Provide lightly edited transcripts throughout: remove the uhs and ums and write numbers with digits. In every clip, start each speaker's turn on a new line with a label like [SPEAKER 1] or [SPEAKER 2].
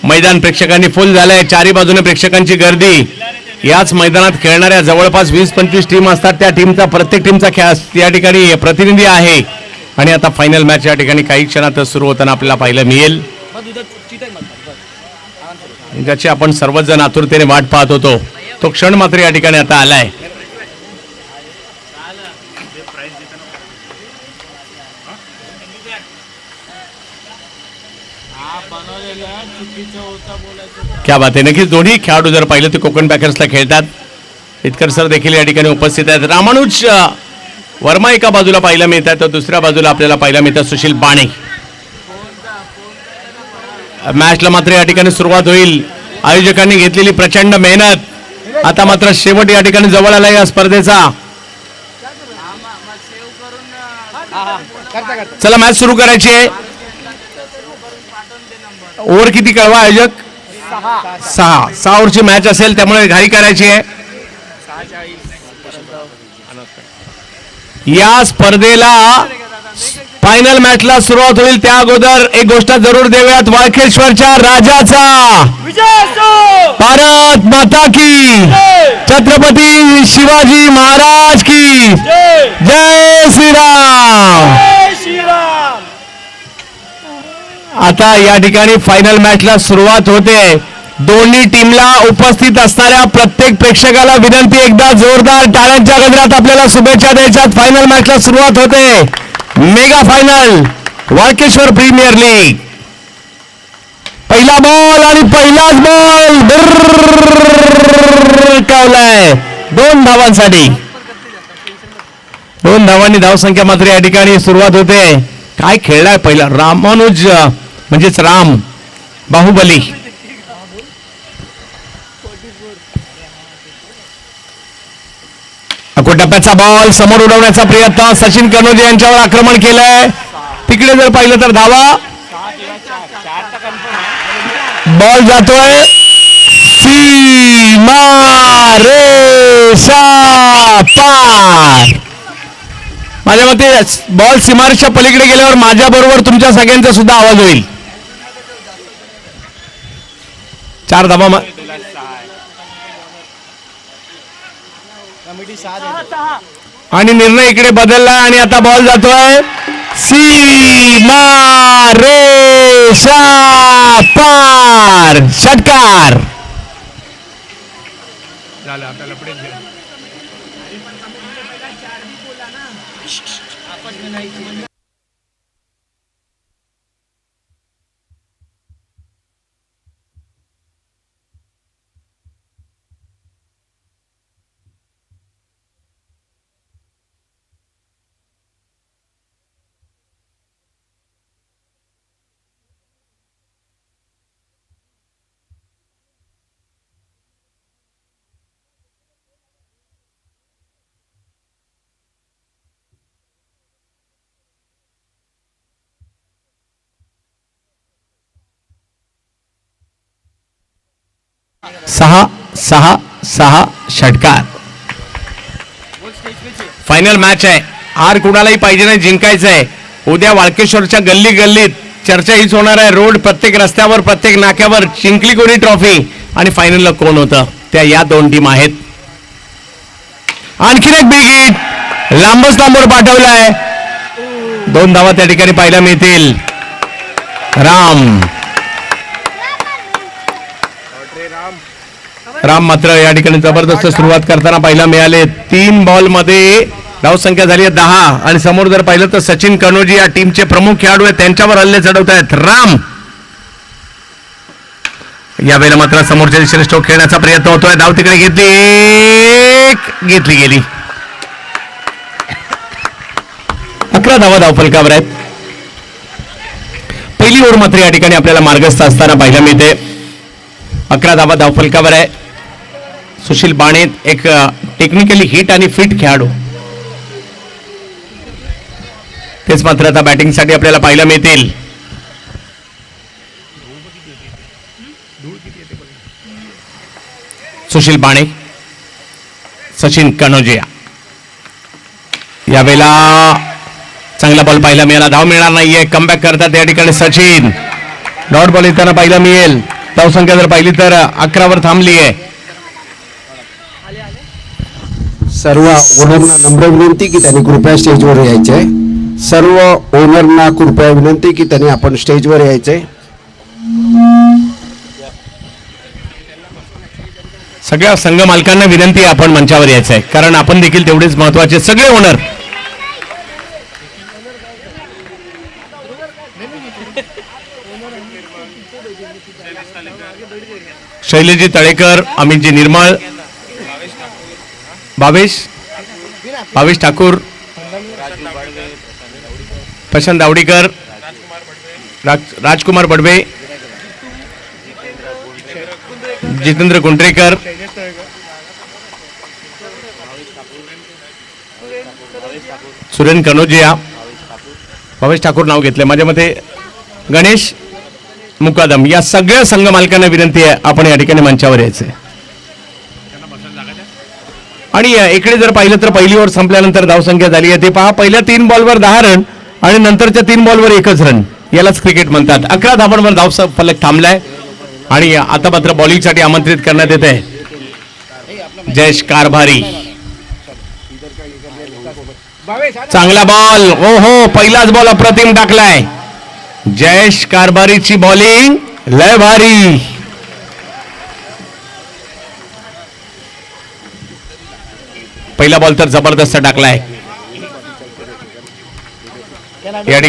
[SPEAKER 1] मैदान प्रेक्षकांनी फुल झालंय, चारी बाजूने प्रेक्षकांची गर्दी. याच मैदानात खेळणाऱ्या जवळपास 20-25 टीम असतात. त्या टीमचा प्रत्येक टीमचा या ठिकाणी प्रतिनिधी आहे. आणि आता फायनल मॅच या ठिकाणी काही क्षणातच सुरू होताना आपल्याला पाहायला मिळेल, ज्याची आपण सर्वजण आतुरतेने वाट पाहत होतो. तो क्षण मात्र या ठिकाणी आता आलाय. क्या बात आहे. नक्कीच दोन्ही खेळाडू जर पाहिलं तर कोकण पॅकर्सला खेळतात. इतकर सर देखील या ठिकाणी उपस्थित आहेत. रामानुज वर्मा एका बाजूला पाहायला मिळतात, तर दुसऱ्या बाजूला आपल्याला पाहायला मिळतात सुशील बाणे. मॅचला मात्र या ठिकाणी सुरुवात होईल. आयोजकांनी घेतलेली प्रचंड मेहनत आता मात्र शेवट या ठिकाणी जवळ आला या स्पर्धेचा. चला मॅच सुरू करायची आहे. ओव्हर किती कळवा आयोजक? 6 ओव्हरची मॅच असेल, त्यामुळे घाई करायची आहे. या स्पर्धेला फायनल मॅचला सुरुवात होईल त्या अगोदर एक गोष्ट जरूर देऊयात. वाळकेश्वरच्या राजाचा भारत माता की, छत्रपती शिवाजी महाराज की जय श्रीराम. आता या ठिकाणी फायनल मॅचला सुरुवात होते. दोन्ही टीमला उपस्थित असणाऱ्या प्रत्येक प्रेक्षकाला विनंती, एकदा जोरदार टाळ्यांच्या गजरात आपल्याला शुभेच्छा द्यायच्यात. फायनल मॅचला सुरुवात होते. Mega final Walkeshwar premier league. पहिला बॉल आणि पहिलाच बॉल कावलाय 2 धावांसाठी. 2 धावांनी धावसंख्या मात्र या ठिकाणी सुरुवात होते. काय खेळलाय पहिला रामानुज, म्हणजेच राम बाहुबली. टप्प्याचा बॉल समोर उडवण्याचा प्रयत्न. सचिन कनोजे यांच्यावर आक्रमण केलंय. तिकडे जर पाहिलं तर धावा. बॉल जातोय सीमा रेषा पार. माझ्या मते बॉल सीमारेषा पलीकडे गेल्यावर माझ्या बरोबर तुमच्या सगळ्यांचा सुद्धा आवाज होईल. 4 धावा. आणि निर्णय इकडे बदलला आणि आता बॉल जातोय सीमा रेषा पार. षटकार. सहा षटकार. फायनल मॅच आहे. हार कुणालाही पाहिजे नाही, जिंकायचं आहे. उद्या वाळकेश्वरच्या गल्ली गल्लीत चर्चा हीच होणार आहे. रोड प्रत्येक रस्त्यावर प्रत्येक नाक्यावर जिंकली कोणी ट्रॉफी आणि फायनलला कोण होतं, त्या या 2 टीम आहेत. आणखीन एक बिग हिट लांबच लांबवर पाठवलाय. 2 धावा त्या ठिकाणी पाहायला मिळतील. राम मात्र या ठिकाणी जबरदस्त सुरुवात करताना पाहायला मिळाले. 3 बॉल मध्ये धावसंख्या झाली आहे 10. आणि समोर जर पाहिलं तर सचिन कनोजी या टीमचे प्रमुख खेळाडू आहेत, त्यांच्यावर हल्ले चढवत आहेत राम. यावेळेला मात्र समोरच्या दिशेने स्ट्रोक खेळण्याचा प्रयत्न होतोय. धाव तिकडे घेतली गेली. 11 धावा धावफलकावर आहेत. पहिली ओव्हर मात्र या ठिकाणी आपल्याला मार्गस्थ असताना पाहायला मिळते. 11 धावा धावफलकावर आहे. सुशील बाणे एक टेक्निकली हिट आणि फिट खेळाडू, तेच मात्र आता बॅटिंगसाठी आपल्याला पाहायला मिळतील. सुशील बाणे, सचिन कनोजिया. यावेळेला चांगला बॉल पाहायला मिळाला, धाव मिळणार नाहीये. कमबॅक करतात या ठिकाणी सचिन. डॉट बॉल येताना पाहायला मिळेल. धावसंख्या जर पाहिली तर 11 वर थांबली आहे.
[SPEAKER 2] सर्व ओनरना नम्र विनंती की त्यांनी कृपया स्टेजवर यायचे. सर्व ओनरना कृपया विनंती की त्यांनी आपण स्टेजवर यायचे.
[SPEAKER 1] सगळ्या संघ मालकांना विनंती आहे आपण मंचावर यायचं आहे, कारण आपण देखील तेवढेच महत्वाचे. सगळे ओनर शैलेजी तळेकर, अमितजी निर्मळ, भावेश ठाकूर, प्रशांत दावडीकर, राजकुमार बडवे, जितेंद्र गुंडरेकर, सुरेन कनोजिया, भावेश ठाकूर नाव घेतले माझ्या मते, गणेश मुकादम, या सगळ्या संघ मालकांना विनंती आहे आपण या ठिकाणी मंचावर यायचंय. आणि इकडे जर पाहिलं तर पहिली ओव्हर संपल्यानंतर धावसंख्या झाली आहे ते पहा. पहिल्या 3 बॉलवर 10 रन आणि नंतरच्या 3 बॉलवर 1च रन, यालाच क्रिकेट म्हणतात. 11 धावांवर धाव फलक थांबलाय आणि आता मात्र बॉलिंगसाठी आमंत्रित करण्यात येत आहे जयेश कारभारी. चांगला बॉल, हो हो, पहिलाच बॉल अप्रतिम टाकलाय. जयेश कारभारीची बॉलिंग लय भारी. पहिला बॉल तर जबरदस्त टाकलाय. या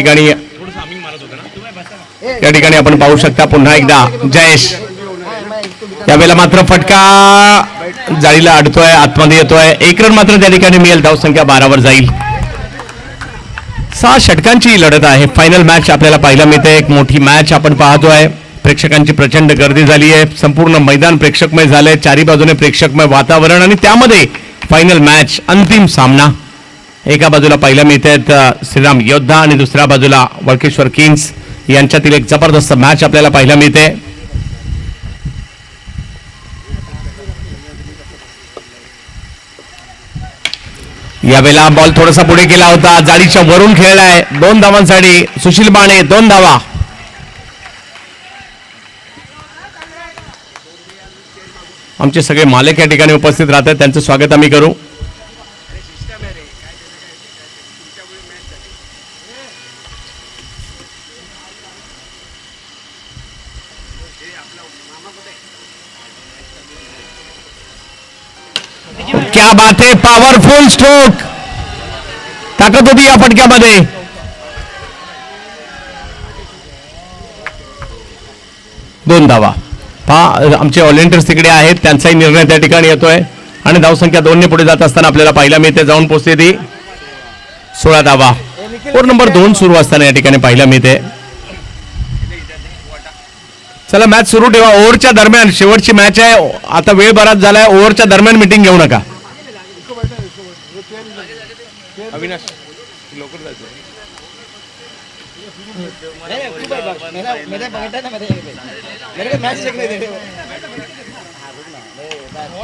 [SPEAKER 1] ठिकाणी आपण पाहू शकता पुन्हा एकदा जयेश. यावेळेला मात्र फटका जाळीला अडतोय, आतमध्ये येतोय. 1 रन मात्र त्या ठिकाणी मिळेल. धावसंख्या 12 वर जाईल. 6 षटकांची लढत आहे. फायनल मॅच आपल्याला पाहायला मिळते. एक मोठी मॅच आपण पाहतोय. प्रेक्षकांची प्रचंड गर्दी झाली आहे. संपूर्ण मैदान प्रेक्षकमय झालंय. चारी बाजूने प्रेक्षकमय वातावरण आणि त्यामध्ये फायनल मॅच, अंतिम सामना. एका बाजूला पाहायला मिळत आहेत श्रीराम योद्धा आणि दुसऱ्या बाजूला वळकेश्वर किंग्स यांच्यातील एक जबरदस्त मॅच आपल्याला पाहायला मिळते. यावेळेला बॉल थोडासा पुढे केला होता, जाळीच्या वरून खेळलाय. 2 धावांसाठी सुशील बाणे, 2 धावा. आमचे सगळे मालक या ठिकाणी उपस्थित राहतात, त्यांचं स्वागत आम्ही करू. क्या बात है, पॉवरफुल स्ट्रोक, ताकद होती या फटक्यामध्ये. दोन धावा. पहा आमचे ऑलिंटियर्स तिकडे आहेत, त्यांचाही निर्णय त्या ठिकाणी येतोय आणि धावसंख्या 2 ने पुढे जात असताना आपल्याला पाहायला मिळते. जाऊन पोहोचते ती 16 धावा. ओव्हर नंबर 2 सुरू असताना या ठिकाणी पाहायला मिळते. चला मॅच सुरू ठेवा. ओव्हरच्या दरम्यान शेवटची मॅच आहे. आता वेळ बराच झालाय. ओव्हरच्या दरम्यान मीटिंग घेऊ नका.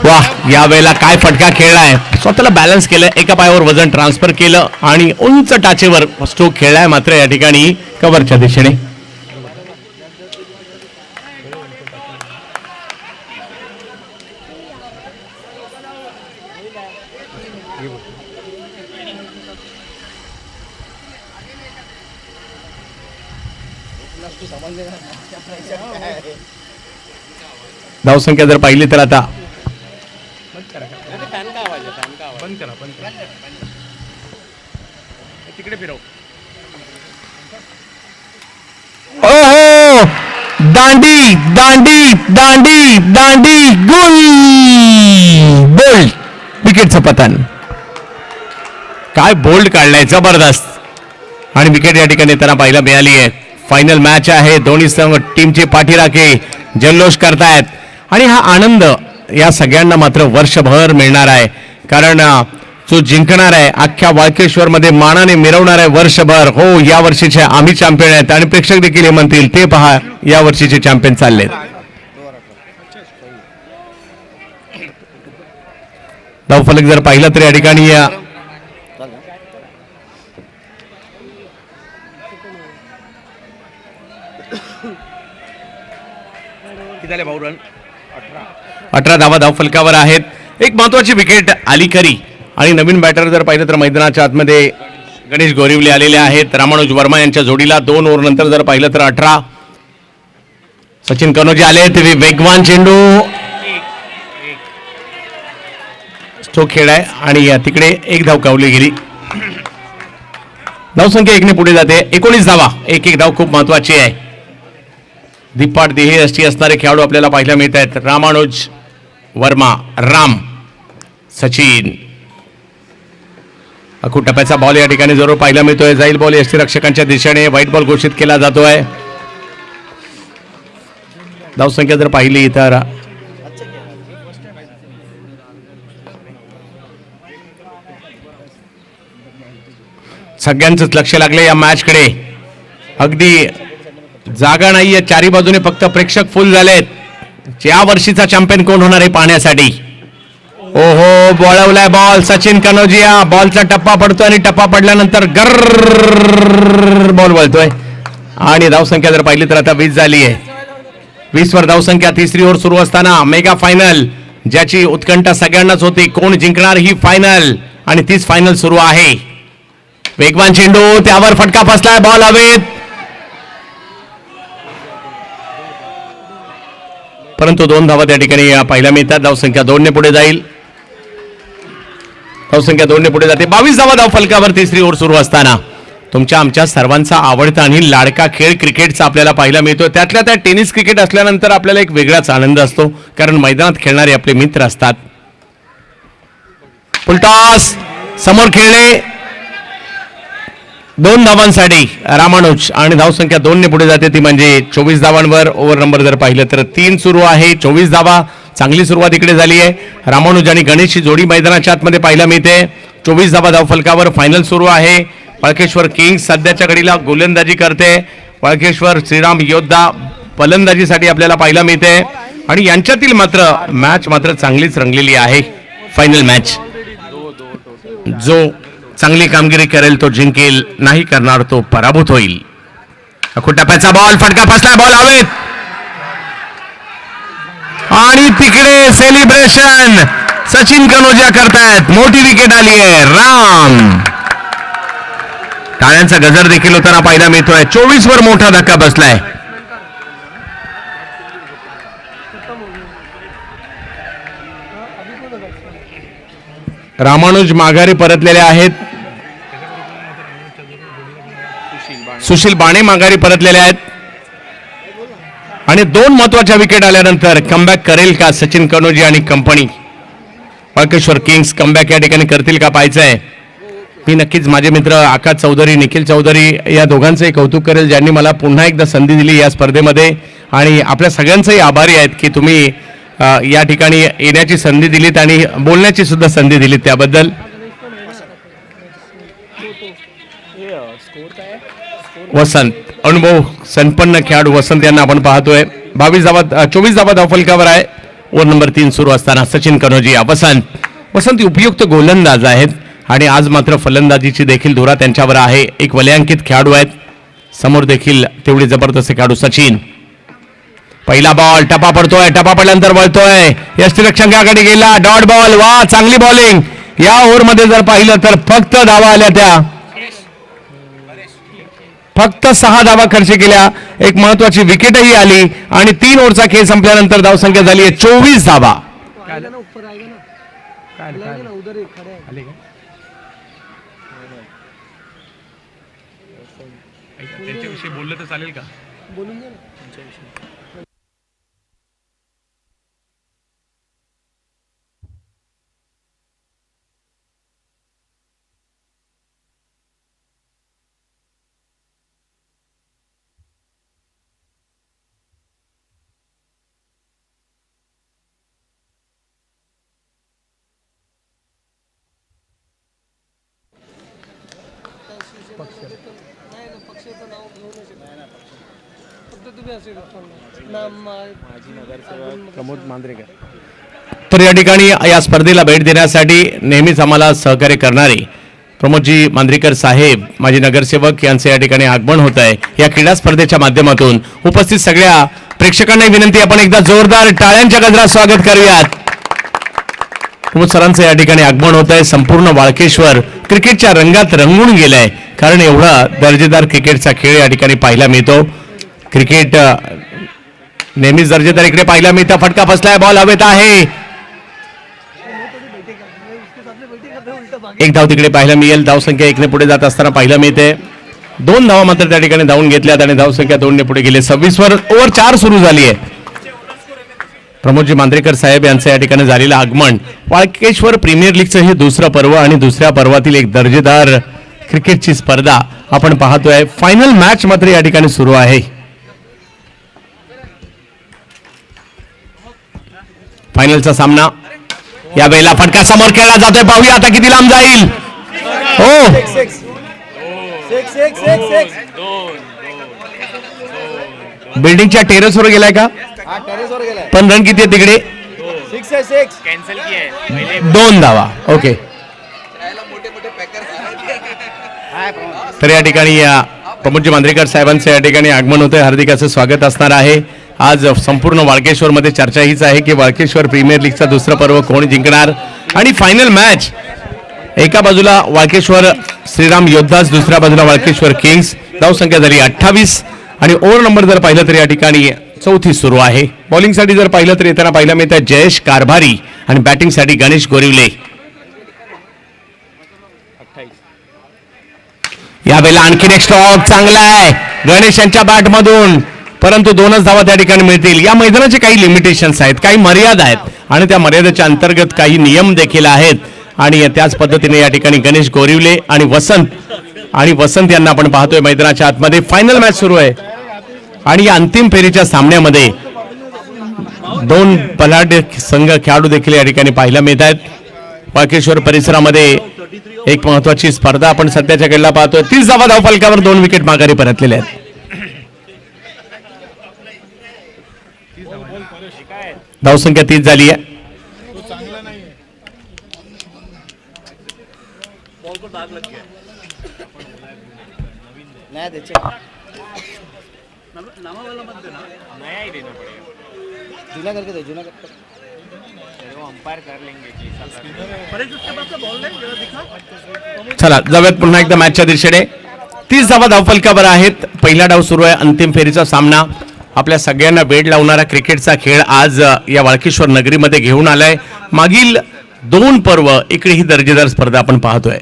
[SPEAKER 1] वाह, या वेळेला काय फटका खेळलाय. स्वतःला बॅलन्स केलं, एका पायावर वजन ट्रान्सफर केलं आणि उंच टाचेवर स्ट्रोक खेळलाय. मात्र या ठिकाणी कव्हरच्या दिशेने. धावसंख्या जर पाहिली तर आता ओहो, दांडी दांडी दांडी दांडी, गुल, बोल्ड, विकेटचं पतन. काय बोल्ड काढलाय, जबरदस्त. आणि विकेट या ठिकाणी त्यांना पाहायला मिळाली आहे. फायनल मॅच आहे. दोन्ही संघ टीमचे पाठीराखे जल्लोष करतायत आणि हा आनंद या सगळ्यांना मात्र वर्षभर मिळणार आहे. कारण जो जिंकणार आहे अख्ख्या वाळकेश्वर मध्ये मानाने मिरवणार आहे वर्षभर. हो, या वर्षीचे आम्ही चॅम्पियन आहेत आणि प्रेक्षक देखील हे म्हणतील ते पहा या वर्षीचे चॅम्पियन चाललेत. धावफलक जर पाहिलं तर या ठिकाणी किती झाले भाऊ रन? 18 धावा धावफलकावर आहेत. एक महत्वाची विकेट आली खरी आणि नवीन बॅटर जर पाहिलं तर मैदानाच्या आतमध्ये गणेश गोरिवले आलेले आहेत. रामानुज वर्मा यांच्या जोडीला 2 ओव्हर नंतर जर पाहिलं तर 18. सचिन कनोजे आले ते वेगवान चेंडू स्ट्रोक खेळ आहे आणि तिकडे एक धाव कावली गेली. धावसंख्या 1 ने पुढे जाते. 19 धावा. एक धाव खूप महत्वाची आहे. दिप्पाड देही अष्टी असणारे खेळाडू आपल्याला पाहायला मिळत आहेत. रामानुज वर्मा, राम, सचिन. अखूट टप्प्याचा बॉल या ठिकाणी जरूर पाहायला मिळतोय. जाईल बॉल यष्टीरक्षकांच्या दिशेने. व्हाईट बॉल घोषित केला जातोय. धावसंख्या जर पाहिली तर सगळ्यांचंच लक्ष लागले या मॅचकडे. अगदी जागा नाहीये चारी बाजूने, फक्त प्रेक्षक फुल झालेत. या वर्षीचा चॅम्पियन कोण होणार आहे पाहण्यासाठी. ओहो, बॉलवलाय बॉल. सचिन कनोजिया. बॉलचा टप्पा पडतोय आणि टप्पा पडल्यानंतर गर बॉल वळतोय आणि धावसंख्या जर पाहिली तर आता 20 झाली आहे. 20 वर धावसंख्या. तिसरी ओव्हर सुरू असताना मेगा फायनल ज्याची उत्कंठा सगळ्यांनाच होती. कोण जिंकणार ही फायनल आणि तीच फायनल सुरू आहे. वेगवान चेंडू, त्यावर फटका फसलाय. बॉल हवेत, परंतु 2 धावा त्या ठिकाणी पाहायला मिळतात. धावसंख्या 2 ने पुढे जाईल. धावसंख्या 2 ने पुढे जाते. 22 धावा धाव फलकावर तिसरी ओव्हर सुरू असताना तुमच्या आमच्या सर्वांचा आवडता आणि लाडका खेळ क्रिकेटचा आपल्याला पाहायला मिळतो. त्यातल्या त्या टेनिस क्रिकेट असल्यानंतर आपल्याला एक वेगळाच आनंद असतो, कारण मैदानात खेळणारे आपले मित्र असतात. फुलटॉस समोर खेळले 2 धावांसाठी रामानुज आणि धावसंख्या 2 ने पुढे जाते. ती म्हणजे 24 धावांवर. ओव्हर नंबर जर पाहिलं तर 3 सुरू आहे. 24 धावा. चांगली सुरुवात इकडे झाली आहे. रामानुज आणि गणेशची जोडी मैदानाच्या आतमध्ये पाहायला मिळते. 24 धावा धाव फलकावर. फायनल सुरू आहे. वळकेश्वर किंग्स सध्याच्या घडीला गोलंदाजी करते. वळकेश्वर श्रीराम योद्धा फलंदाजीसाठी आपल्याला पाहायला मिळते आणि यांच्यातील मॅच मात्र चांगलीच रंगलेली आहे. Final match. जो चांगली कामगिरी करेल तो जिंकेल, नाही करणार तो पराभूत होईल. अखूट टप्प्याचा बॉल. फटका फसला. बॉल हवेत आणि तिकडे सेलिब्रेशन सचिन कनोजिया करतायत. मोठी विकेट आली आहे. राम. टाळ्यांचा गजर देखील होताना पाहायला मिळतोय. 24 वर मोठा धक्का बसलाय. रामानुज माघारी परतलेले आहेत. सुशील बाणे माघारी परतलेले आहेत आणि 2 महत्वाच्या विकेट आल्यानंतर कमबॅक करेल का सचिन कनोजिया आणि कंपनी. वळकेश्वर किंग्स कमबॅक या ठिकाणी करतील का पाहायचंय. मी नक्कीच माझे मित्र आकाश चौधरी, निखिल चौधरी या दोघांचंही कौतुक करेल, ज्यांनी मला पुन्हा एकदा संधी दिली या स्पर्धेमध्ये आणि आपल्या सगळ्यांचंही आभारी आहेत की तुम्ही या ठिकाणी येण्याची संधी दिलीत आणि बोलण्याची सुद्धा संधी दिलीत त्याबद्दल. वसंत, अनुभव संपन्न खेळाडू वसंत यांना आपण पाहतोय. 24 धावा धावफलकावर आहे. ओव्हर नंबर 3 सुरू असताना सचिन कनोजिया. वसंत उपयुक्त गोलंदाज आहेत आणि आज मात्र फलंदाजीची देखील धुरा त्यांच्यावर आहे. एक वलयांकित खेळाडू आहेत. समोर देखील तेवढे जबरदस्त खेळाडू सचिन. पहिला बॉल. टपा पडतोय. टपा पडल्यानंतर वळतोय. यष्टीरक्षकाकडे गेला. Dot ball. वा, चांगली बॉलिंग. या ओव्हर मध्ये जर पाहिलं तर फक्त धावा आल्या त्या. फक्त 6 धावा खर्च केल्या. एक महत्वाची विकेटही आली आणि 3 ओव्हरचा खेळ संपल्यानंतर धावसंख्या झाली आहे 24 धावा. त्यांच्याविषयी बोललं तर चालेल का? बोलून घ्या ना. तर या ठिकाणी या स्पर्धेला भेट देण्यासाठी नेहमीच आम्हाला सहकार्य करणारे प्रमोदजी मांद्रेकर साहेब, माजी नगरसेवक यांचे या ठिकाणी आगमन होत आहे. या क्रीडा स्पर्धेच्या माध्यमातून उपस्थित सगळ्या प्रेक्षकांना विनंती, आपण एकदा जोरदार टाळ्यांच्या गजरात स्वागत करूयात. प्रमोद सरांचं या ठिकाणी आगमन होत आहे. संपूर्ण वाळकेश्वर क्रिकेटच्या रंगात रंगून गेलाय, कारण एवढा दर्जेदार क्रिकेटचा खेळ या ठिकाणी पाहायला मिळतो. क्रिकेट नेहमीच दर्जेदार इकडे पाहायला मिळतं. फटका बसलाय, बॉल हवेत आहे. एक धाव तिकडे पाहायला मिळेल. धावसंख्या 1 ने पुढे जात असताना पाहायला मिळते. 2 धावा मात्र त्या ठिकाणी धावून घेतल्यात आणि धावसंख्या 2 ने पुढे गेले. 26 वर ओव्हर 4 सुरू झाली आहे. प्रमोदजी मांजरेकर साहेब यांचं या ठिकाणी झालेलं आगमन. वाळकेश्वर प्रीमियर लीगचं हे दुसरं पर्व आणि दुसऱ्या पर्वातील एक दर्जेदार क्रिकेटची स्पर्धा आपण पाहतोय. फायनल मॅच मात्र या ठिकाणी सुरू आहे. फायनलचा सामना यावेळेला फटका समोर खेळला जातोय. पाहूया आता किती लांब जाईल. हो, बिल्डिंगच्या टेरेसवर गेलाय का? पण रन किती आहे तिकडे? 2 धावा. ओके, तर या ठिकाणी प्रमोदजी मांजरेकर साहेबांचं या ठिकाणी आगमन होतंय. हार्दिक असं स्वागत असणार आहे. आज संपूर्ण वाळकेश्वर मध्ये चर्चा हीच आहे की वाळकेश्वर प्रीमियर लीगचा दुसरा पर्व कोण जिंकणार. आणि फायनल मॅच, एका बाजूला वाळकेश्वर श्रीराम योद्धास, दुसऱ्या बाजूला वाळकेश्वर किंग्स. धावसंख्या झाली 28 आणि ओव्हर नंबर जर पाहिलं तर या ठिकाणी 34 सुरू आहे. बॉलिंगसाठी जर पाहिलं तर येताना पाहायला मिळतं जयेश कारभारी आणि बॅटिंगसाठी गणेश गोरिवले. यावेळेला आणखीन एक स्ट्रोक चांगला आहे गणेश यांच्या बॅटमधून, परंतु 2च धावा त्या ठिकाणी मिळतील. या मैदानाचे काही लिमिटेशन्स आहेत, काही मर्यादा आहेत आणि त्या मर्यादेच्या अंतर्गत काही नियम देखील आहेत. आणि त्याच पद्धतीने या ठिकाणी गणेश गोरिवले आणि वसंत यांना आपण पाहतोय मैदानाच्या आतमध्ये. फायनल मॅच सुरू आहे आणि या अंतिम फेरीच्या सामन्यामध्ये 2 बलाढ्य संघ खेळाडू देखील या ठिकाणी पाहायला मिळत आहेत. वाळकेश्वर परिसरामध्ये एक महत्वाची स्पर्धा आपण सध्याच्या घडला पाहतोय. 30 धावा धावफलकावर 2 विकेट माघारी परतलेले आहेत. धावसंख्या 30 झाली आहे. चला जाऊयात पुन्हा एकदा मॅचच्या दिशेने. 30 धावा धावफलकावर आहेत. पहिला डाव सुरू आहे. अंतिम फेरीचा सामना. आपल्या सगळ्यांना वेड लावणारा क्रिकेटचा खेळ आज या वाळकेश्वर नगरीमध्ये घेऊन आलाय. मागील 2 पर्व इकडे ही दर्जेदार स्पर्धा आपण पाहतोय.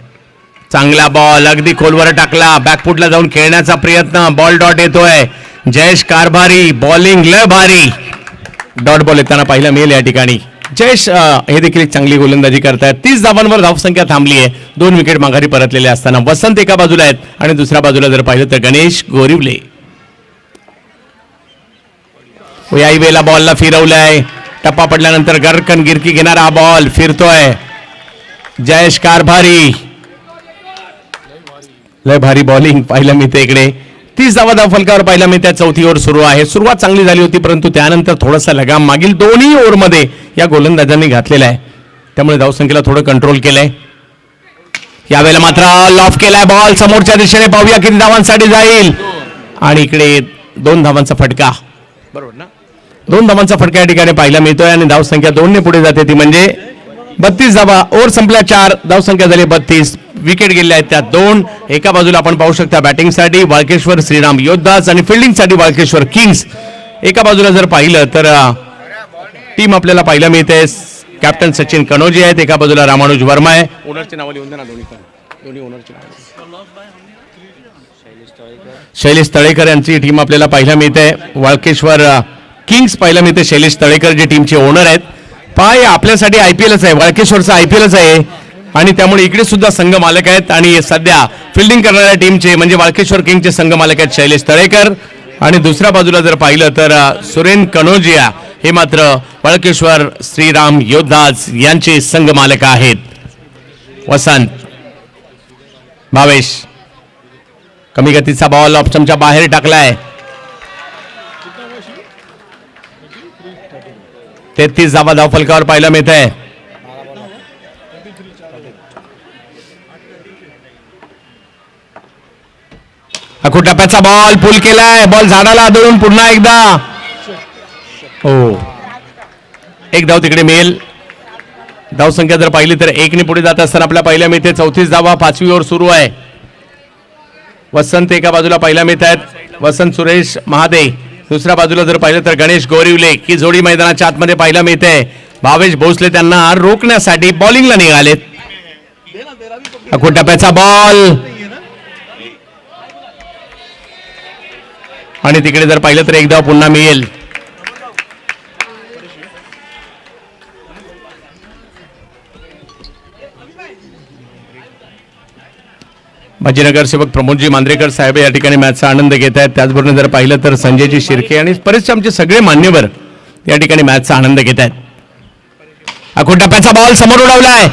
[SPEAKER 1] चांगला बॉल अगदी खोलवर टाकला, बॅकफुटला जाऊन खेळण्याचा प्रयत्न, बॉल डॉट येतोय. जयेश कारभारी बॉलिंग लय भारी. डॉट बॉल येताना पाहिला मिळेल या ठिकाणी. जयेश हे देखील एक चांगली गोलंदाजी करतायत. 30 धावांवर धावसंख्या थांबली आहे. 2 विकेट माघारी परतलेले असताना वसंत एका बाजूला आहेत आणि दुसऱ्या बाजूला जर पाहिलं तर गणेश गोरिवले. याही वेळेला बॉलला फिरवलंय. टप्पा पडल्यानंतर गरकन गिरकी घेणारा बॉल फिरतोय. जयेश कारभारी लय भारी बॉलिंग पाहायला मिळते इकडे. 30 धावा धावफलकावर पाहायला मिळते. चौथी ओव्हर सुरू आहे. सुरुवात चांगली झाली होती, परंतु त्यानंतर थोडासा लगाम मागील 2ही ओव्हरमध्ये या गोलंदाजांनी घातलेला आहे. त्यामुळे धावसंख्येला थोडं कंट्रोल केलंय. यावेळेला मात्र लॉफ केलाय बॉल समोरच्या दिशेने. पाहूया किती धावांसाठी जाईल. आणि इकडे 2 धावांचा फटका. बरोबर ना, 2 धावांचा फटका या ठिकाणी पाहायला मिळतोय आणि धावसंख्या 2 ने पुढे जाते, ती म्हणजे 32 धावा. ओव्हर संपल्या 4, धावसंख्या झाली 32. विकेट गेले आहेत त्या 2. एका बाजूला आपण पाहू शकता बॅटिंगसाठी वाळकेश्वर श्रीराम योद्धास आणि फिल्डिंगसाठी वाळकेश्वर किंग्स. एका बाजूला जर पाहिलं तर टीम आपल्याला पाहायला मिळते. कॅप्टन सचिन कनोजी आहेत, एका बाजूला रामानुज वर्मा आहे. ओनरची नावं लिहून द्या ना दोन्ही ओनरची नावं. शैलेश तळेकर यांची टीम आपल्याला पाहायला मिळते. वाळकेश्वर किंग्स पाहायला मिळते. शैलेश तळेकर जे टीमचे ओनर आहेत. पाय आपल्यासाठी IPLच आहे, वाळकेश्वरचा IPLच आहे आणि त्यामुळे इकडे सुद्धा संघ मालक आहेत. आणि सध्या फिल्डिंग करणाऱ्या टीमचे म्हणजे वाळकेश्वर किंग्सचे संघ मालक आहेत शैलेश तळेकर. आणि दुसऱ्या बाजूला जर पाहिलं तर सुरेन कनोजिया हे मात्र वाळकेश्वर श्रीराम योद्धाज यांचे संघ मालक आहेत. वसंत भावेश कमी गतीचा बॉल ऑप्शनच्या बाहेर टाकलाय. 33 धावा धावफलकावर पाहायला मिळत आहे. अखूट टप्प्याचा बॉल पुल केलाय. बॉल झाडाला आदळून पुन्हा एकदा हो, एक धाव तिकडे मिळेल. धावसंख्या जर पाहिली तर 1ने पुढे जात असताना आपल्या पहिल्या मिळते 34 धावा. 5वी ओव्हर सुरू आहे. वसंत एका बाजूला पहिला मिळत आहेत, वसंत सुरेश महादे. दुसऱ्या बाजूला जर पाहिलं तर गणेश गोरिवले की जोडी मैदानाच्या आतमध्ये पाहायला मिळते. भावेश भोसले त्यांना रोखण्यासाठी बॉलिंगला निघालेत. टप्प्याचा बॉल आणि तिकडे जर पाहिलं तर एक धाव पुन्हा मिळेल. माजी नगरसेवक प्रमोदजी मांद्रेकर साहेब या ठिकाणी मॅचचा आनंद घेत आहेत. त्याचबरोबर जर पाहिलं तर संजयजी शिर्के आणि बरेचसे आमचे सगळे मान्यवर या ठिकाणी मॅचचा आनंद घेत आहेत. टप्प्याचा बॉल समोर उडवलाय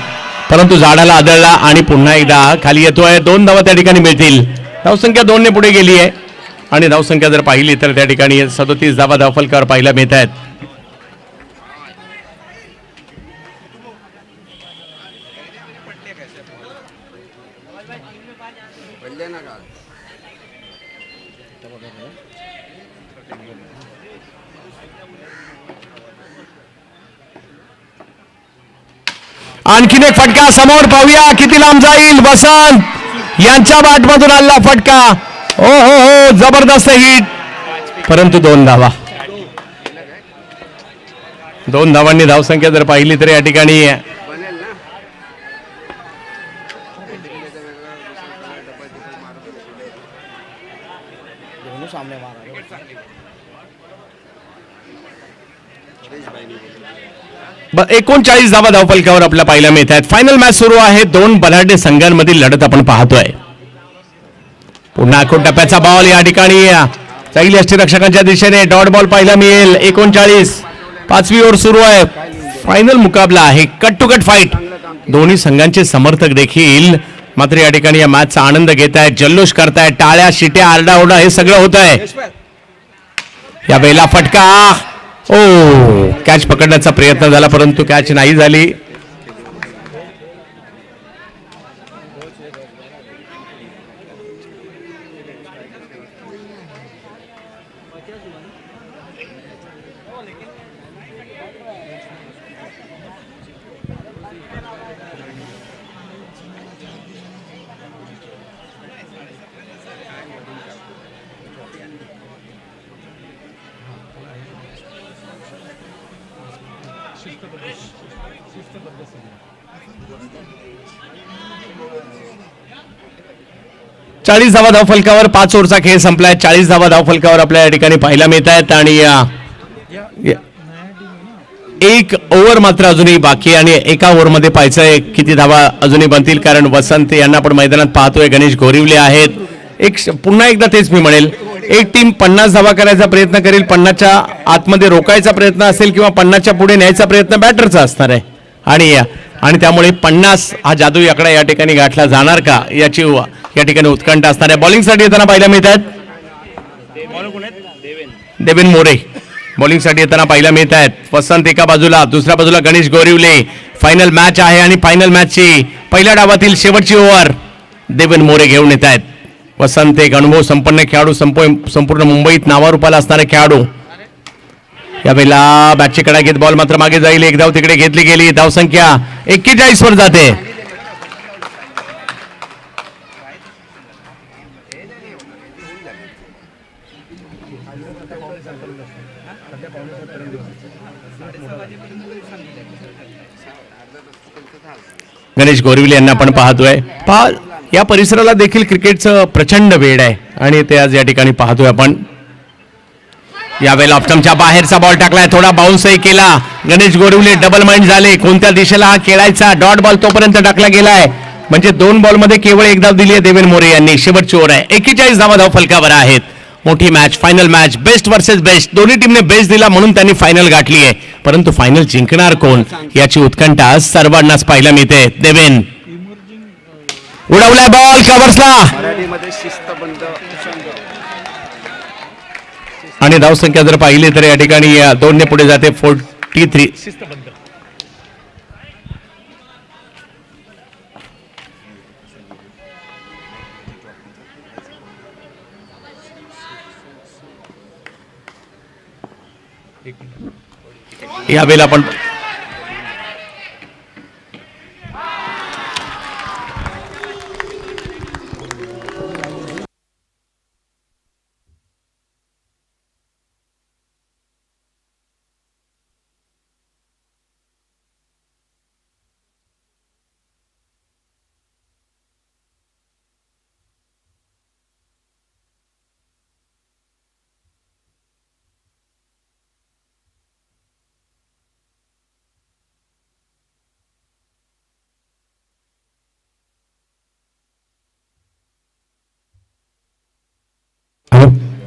[SPEAKER 1] परंतु झाडाला आदळला आणि पुन्हा एकदा खाली येतोय. 2 धावा त्या ठिकाणी मिळतील. धावसंख्या 2ने पुढे गेली आहे आणि धावसंख्या जर पाहिली तर त्या ठिकाणी 37 धावा धावफलकावर पाहायला मिळत आहेत. आणखीन एक फटका समोर पाहूया किती लांब जाईल. वसंत यांच्या बॅटमधून आलेला फटका. हो हो हो, जबरदस्त हिट परंतु 2 धावा. 2 धावांनी धावसंख्या जर पाहिली तर या ठिकाणी ब- 39 धावा धावफलकावर आपल्या पाहायला मिळत आहेत. फायनल मॅच सुरू आहे. 2 बलाढ्य संघांमधील लढत आपण पाहतोय. पुन्हा टप्प्याचा बॉल या ठिकाणी जाईल यष्टीरक्षकांच्या दिशेने. डॉट बॉल पाहायला मिळेल. 39. 5वी ओव्हर सुरू आहे. फायनल मुकाबला आहे. Cut to cut fight. दोन्ही संघांचे समर्थक देखील मात्र या ठिकाणी या मॅचचा आनंद घेत आहेत, जल्लोष करतायत, टाळ्या शिट्या आरडाओरडा हे सगळं होत आहे. या वेळेला फटका. ओ, कॅच पकडण्याचा प्रयत्न झाला परंतु कॅच नाही झाली. चाळीस धावा धावफलकावर 5 ओव्हरचा खेळ संपलाय. 40 धावा धावफलकावर आपल्या या ठिकाणी पाहायला मिळत आहेत आणि एक ओव्हर मात्र अजूनही बाकी आणि एका ओव्हरमध्ये पाहायचंय किती धावा अजूनही बनतील कारण वसंत यांना आपण मैदानात पाहतोय. गणेश गोरिवले आहेत. पुन्हा एकदा तेच मी म्हणेल, एक टीम 50 धावा करायचा प्रयत्न करेल, 50च्या आतमध्ये रोखायचा प्रयत्न असेल किंवा 50च्या पुढे न्यायचा प्रयत्न बॅटरचा असणार आहे आणि त्यामुळे 50 हा जादू आकडा या ठिकाणी गाठला जाणार का याची या ठिकाणी उत्कंठा असणार आहे. बॉलिंगसाठी येताना पाहायला मिळतात देवेन मोरे. बॉलिंगसाठी येताना पाहायला मिळत आहेत. वसंत एका बाजूला, दुसऱ्या बाजूला गणेश गोरिवले. फायनल मॅच आहे आणि फायनल मॅचची पहिल्या डावातील शेवटची ओव्हर देवेन मोरे घेऊन येत आहेत. वसंत एक अनुभव संपन्न खेळाडू, संपूर्ण मुंबईत नावारूपाला असणारे खेळाडू. यावेळेला बॅटची कडा घेत बॉल मात्र मागे जाईल. एक धाव तिकडे घेतली गेली. धावसंख्या 41 वर जाते. गणेश गोरिवले यांना आपण पाहतोय. या परिसराला देखील क्रिकेटचं प्रचंड वेड आहे आणि ते आज या ठिकाणी पाहतोय आपण. यावेळेला ऑप्टमच्या बाहेरचा बॉल टाकलाय, थोडा बाउन्सही केला. गणेश गोरिवले डबल माइंड झाले, कोणत्या दिशेला हा खेळायचा. डॉट बॉल तोपर्यंत टाकला गेलाय म्हणजे 2 बॉलमध्ये केवळ 1 धाव दिली आहे देवेन मोरे यांनी. शेवटची ओव्हर आहे. 41 धावा धाव फलकावर आहेत. मोठी match, final match, best versus best. दोन्ही टीमने बेस्ट दिला म्हणून त्यांनी फायनल गाठली आहे, परंतु फायनल जिंकणार कोण याची उत्कंठा सर्वांनाच पाहायला मिळते. देवेन उडवलाय बॉल कव्हर्सला आणि धावसंख्या जर पाहिली तर या ठिकाणी 2 ने पुढे जाते. 43. एक यावेळेला आपण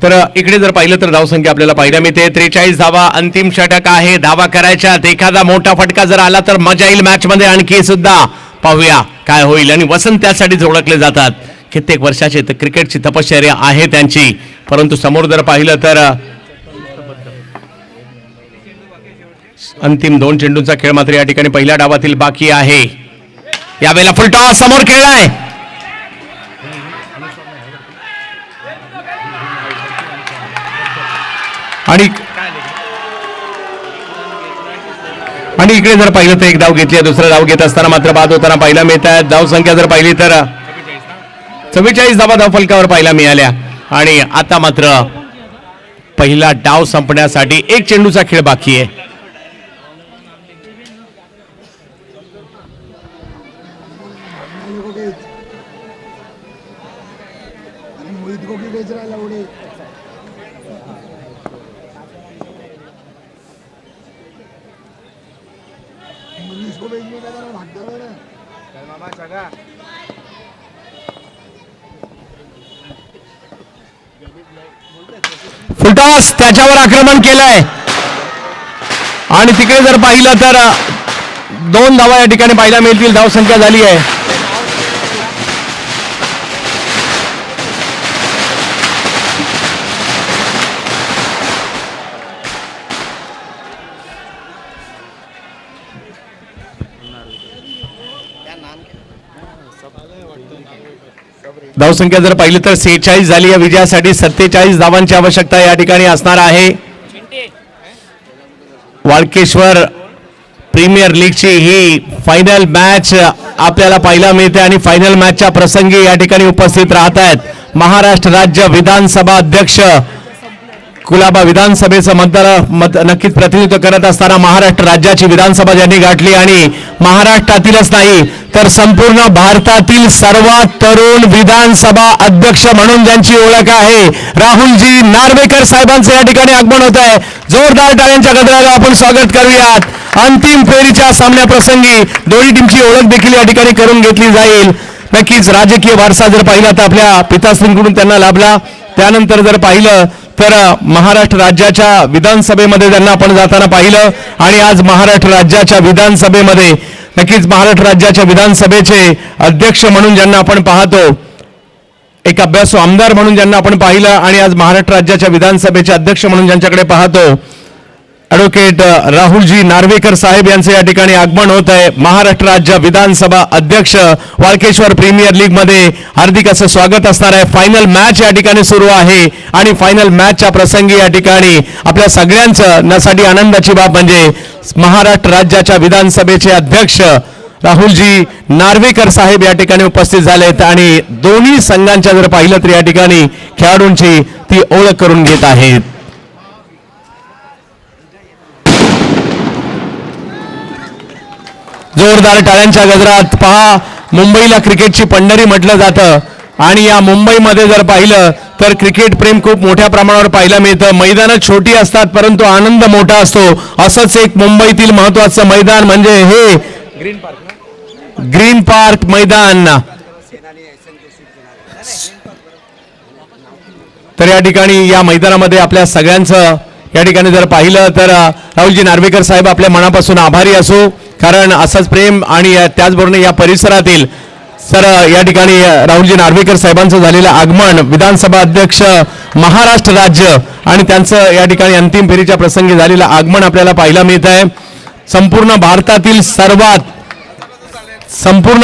[SPEAKER 1] तर इकडे जर पाहिलं तर धावसंख्या आपल्याला पाहायला मिळते 43 धावा. अंतिम षटक आहे, धावा करायच्यात. एखादा मोठा फटका जर आला तर मजा येईल मॅच मध्ये आणखी सुद्धा. पाहूया काय होईल. आणि वसंत त्यासाठीच ओळखले जातात. कित्येक वर्षाचे क्रिकेटची तपश्चर्या आहे त्यांची. परंतु समोर जर पाहिलं तर अंतिम 2 चेंडूंचा खेळ मात्र या ठिकाणी पहिल्या डावातील बाकी आहे. यावेळेला फुलटॉस समोर खेळलाय. आणि इकडे जर पाहिलं तर एक धाव घेतली, दुसरा धाव घेत असताना मात्र बाद होताना पाहायला मिळत आहे. धाव संख्या जर पाहिली तर 44 धावा धाव फलकावर पाहायला मिळाल्या. आणि आता मात्र पहिला डाव संपण्यासाठी 1 चेंडूचा खेळ बाकी आहे. फुलटॉस त्याच्यावर आक्रमण केलंय. आणि तिकडे जर पाहिलं तर 2 धावा या ठिकाणी पाहायला मिळतील. धावसंख्या झाली आहे. धावसंख्या जर पाहिली तर 46 झाली. या विजयासाठी 47 धावांची आवश्यकता या ठिकाणी असणार आहे. वाळकेश्वर प्रीमियर लीगची ही फायनल मॅच आपल्याला पाहायला मिळते. आणि फायनल मॅचच्या प्रसंगी या ठिकाणी उपस्थित राहत आहेत महाराष्ट्र राज्य विधानसभा अध्यक्ष. कुलाबा विधानसभेचं मत नक्कीच प्रतिनिधित्व करत असताना महाराष्ट्र राज्याची विधानसभा ज्यांनी गाठली. आणि महाराष्ट्रातीलच नाही तर संपूर्ण भारतातील सर्वात तरुण विधानसभा अध्यक्ष म्हणून ज्यांची ओळख आहे राहुलजी नार्वेकर साहेबांचे या ठिकाणी आगमन होत आहे. जोरदार टाळ्यांच्या गजराला आपण स्वागत करूयात. अंतिम फेरीच्या सामन्याप्रसंगी दोन्ही टीमची ओळख देखील या ठिकाणी करून घेतली जाईल. नक्कीच राजकीय वारसा जर पाहिला तर आपल्या पिताश्रींकडून त्यांना लाभला. त्यानंतर जर पाहिलं तर महाराष्ट्र राज्याच्या विधानसभेमध्ये त्यांना आपण जाताना पाहिलं. आणि आज महाराष्ट्र राज्याच्या विधानसभेमध्ये नक्कीच महाराष्ट्र राज्याच्या विधानसभेचे अध्यक्ष म्हणून ज्यांना आपण पाहतो, एक अभ्यासू आमदार म्हणून ज्यांना आपण पाहिलं, आणि आज महाराष्ट्र राज्याच्या विधानसभेचे अध्यक्ष म्हणून ज्यांच्याकडे पाहतो ॲडव्होकेट राहुलजी नार्वेकर साहेब यांचे या ठिकाणी आगमन होत आहे. महाराष्ट्र राज्य विधानसभा अध्यक्ष वाळकेश्वर प्रीमियर लीग मध्ये हार्दिक असं स्वागत असणार आहे. फायनल मॅच या ठिकाणी सुरू आहे. आणि फायनल मॅचच्या प्रसंगी या ठिकाणी आपल्या सगळ्यांसाठी आनंदाची बाब म्हणजे महाराष्ट्र राज्याच्या विधानसभेचे अध्यक्ष राहुलजी नार्वेकर साहेब या ठिकाणी उपस्थित झालेत. आणि दोन्ही संघांच्या जर पाहिलं तर या ठिकाणी खेळाडूंची ती ओळख करून घेत आहेत. जोरदार टाळ्यांच्या गजरात. पहा, मुंबईला क्रिकेटची पंढरी म्हटलं जातं. आणि या मुंबईमध्ये जर पाहिलं तर क्रिकेट प्रेम खूप मोठ्या प्रमाणावर पाहायला मिळतं. मैदानं छोटी असतात परंतु आनंद मोठा असतो. असंच एक मुंबईतील महत्वाचं मैदान म्हणजे हे ग्रीन पार्क मैदान. तर या ठिकाणी या मैदानामध्ये आपल्या सगळ्यांचं या ठिकाणी जर पाहिलं तर राहुलजी नार्वेकर साहेब आपल्या मनापासून आभारी असो. कारण असंच प्रेम आणि त्याचबरोबर या परिसरातील सर या ठिकाणी राहुलजी नार्वेकर साहेबांचं झालेलं आगमन, विधानसभा अध्यक्ष महाराष्ट्र राज्य आणि त्यांचं या ठिकाणी अंतिम फेरीच्या प्रसंगी झालेलं आगमन आपल्याला पाहायला मिळत आहे. संपूर्ण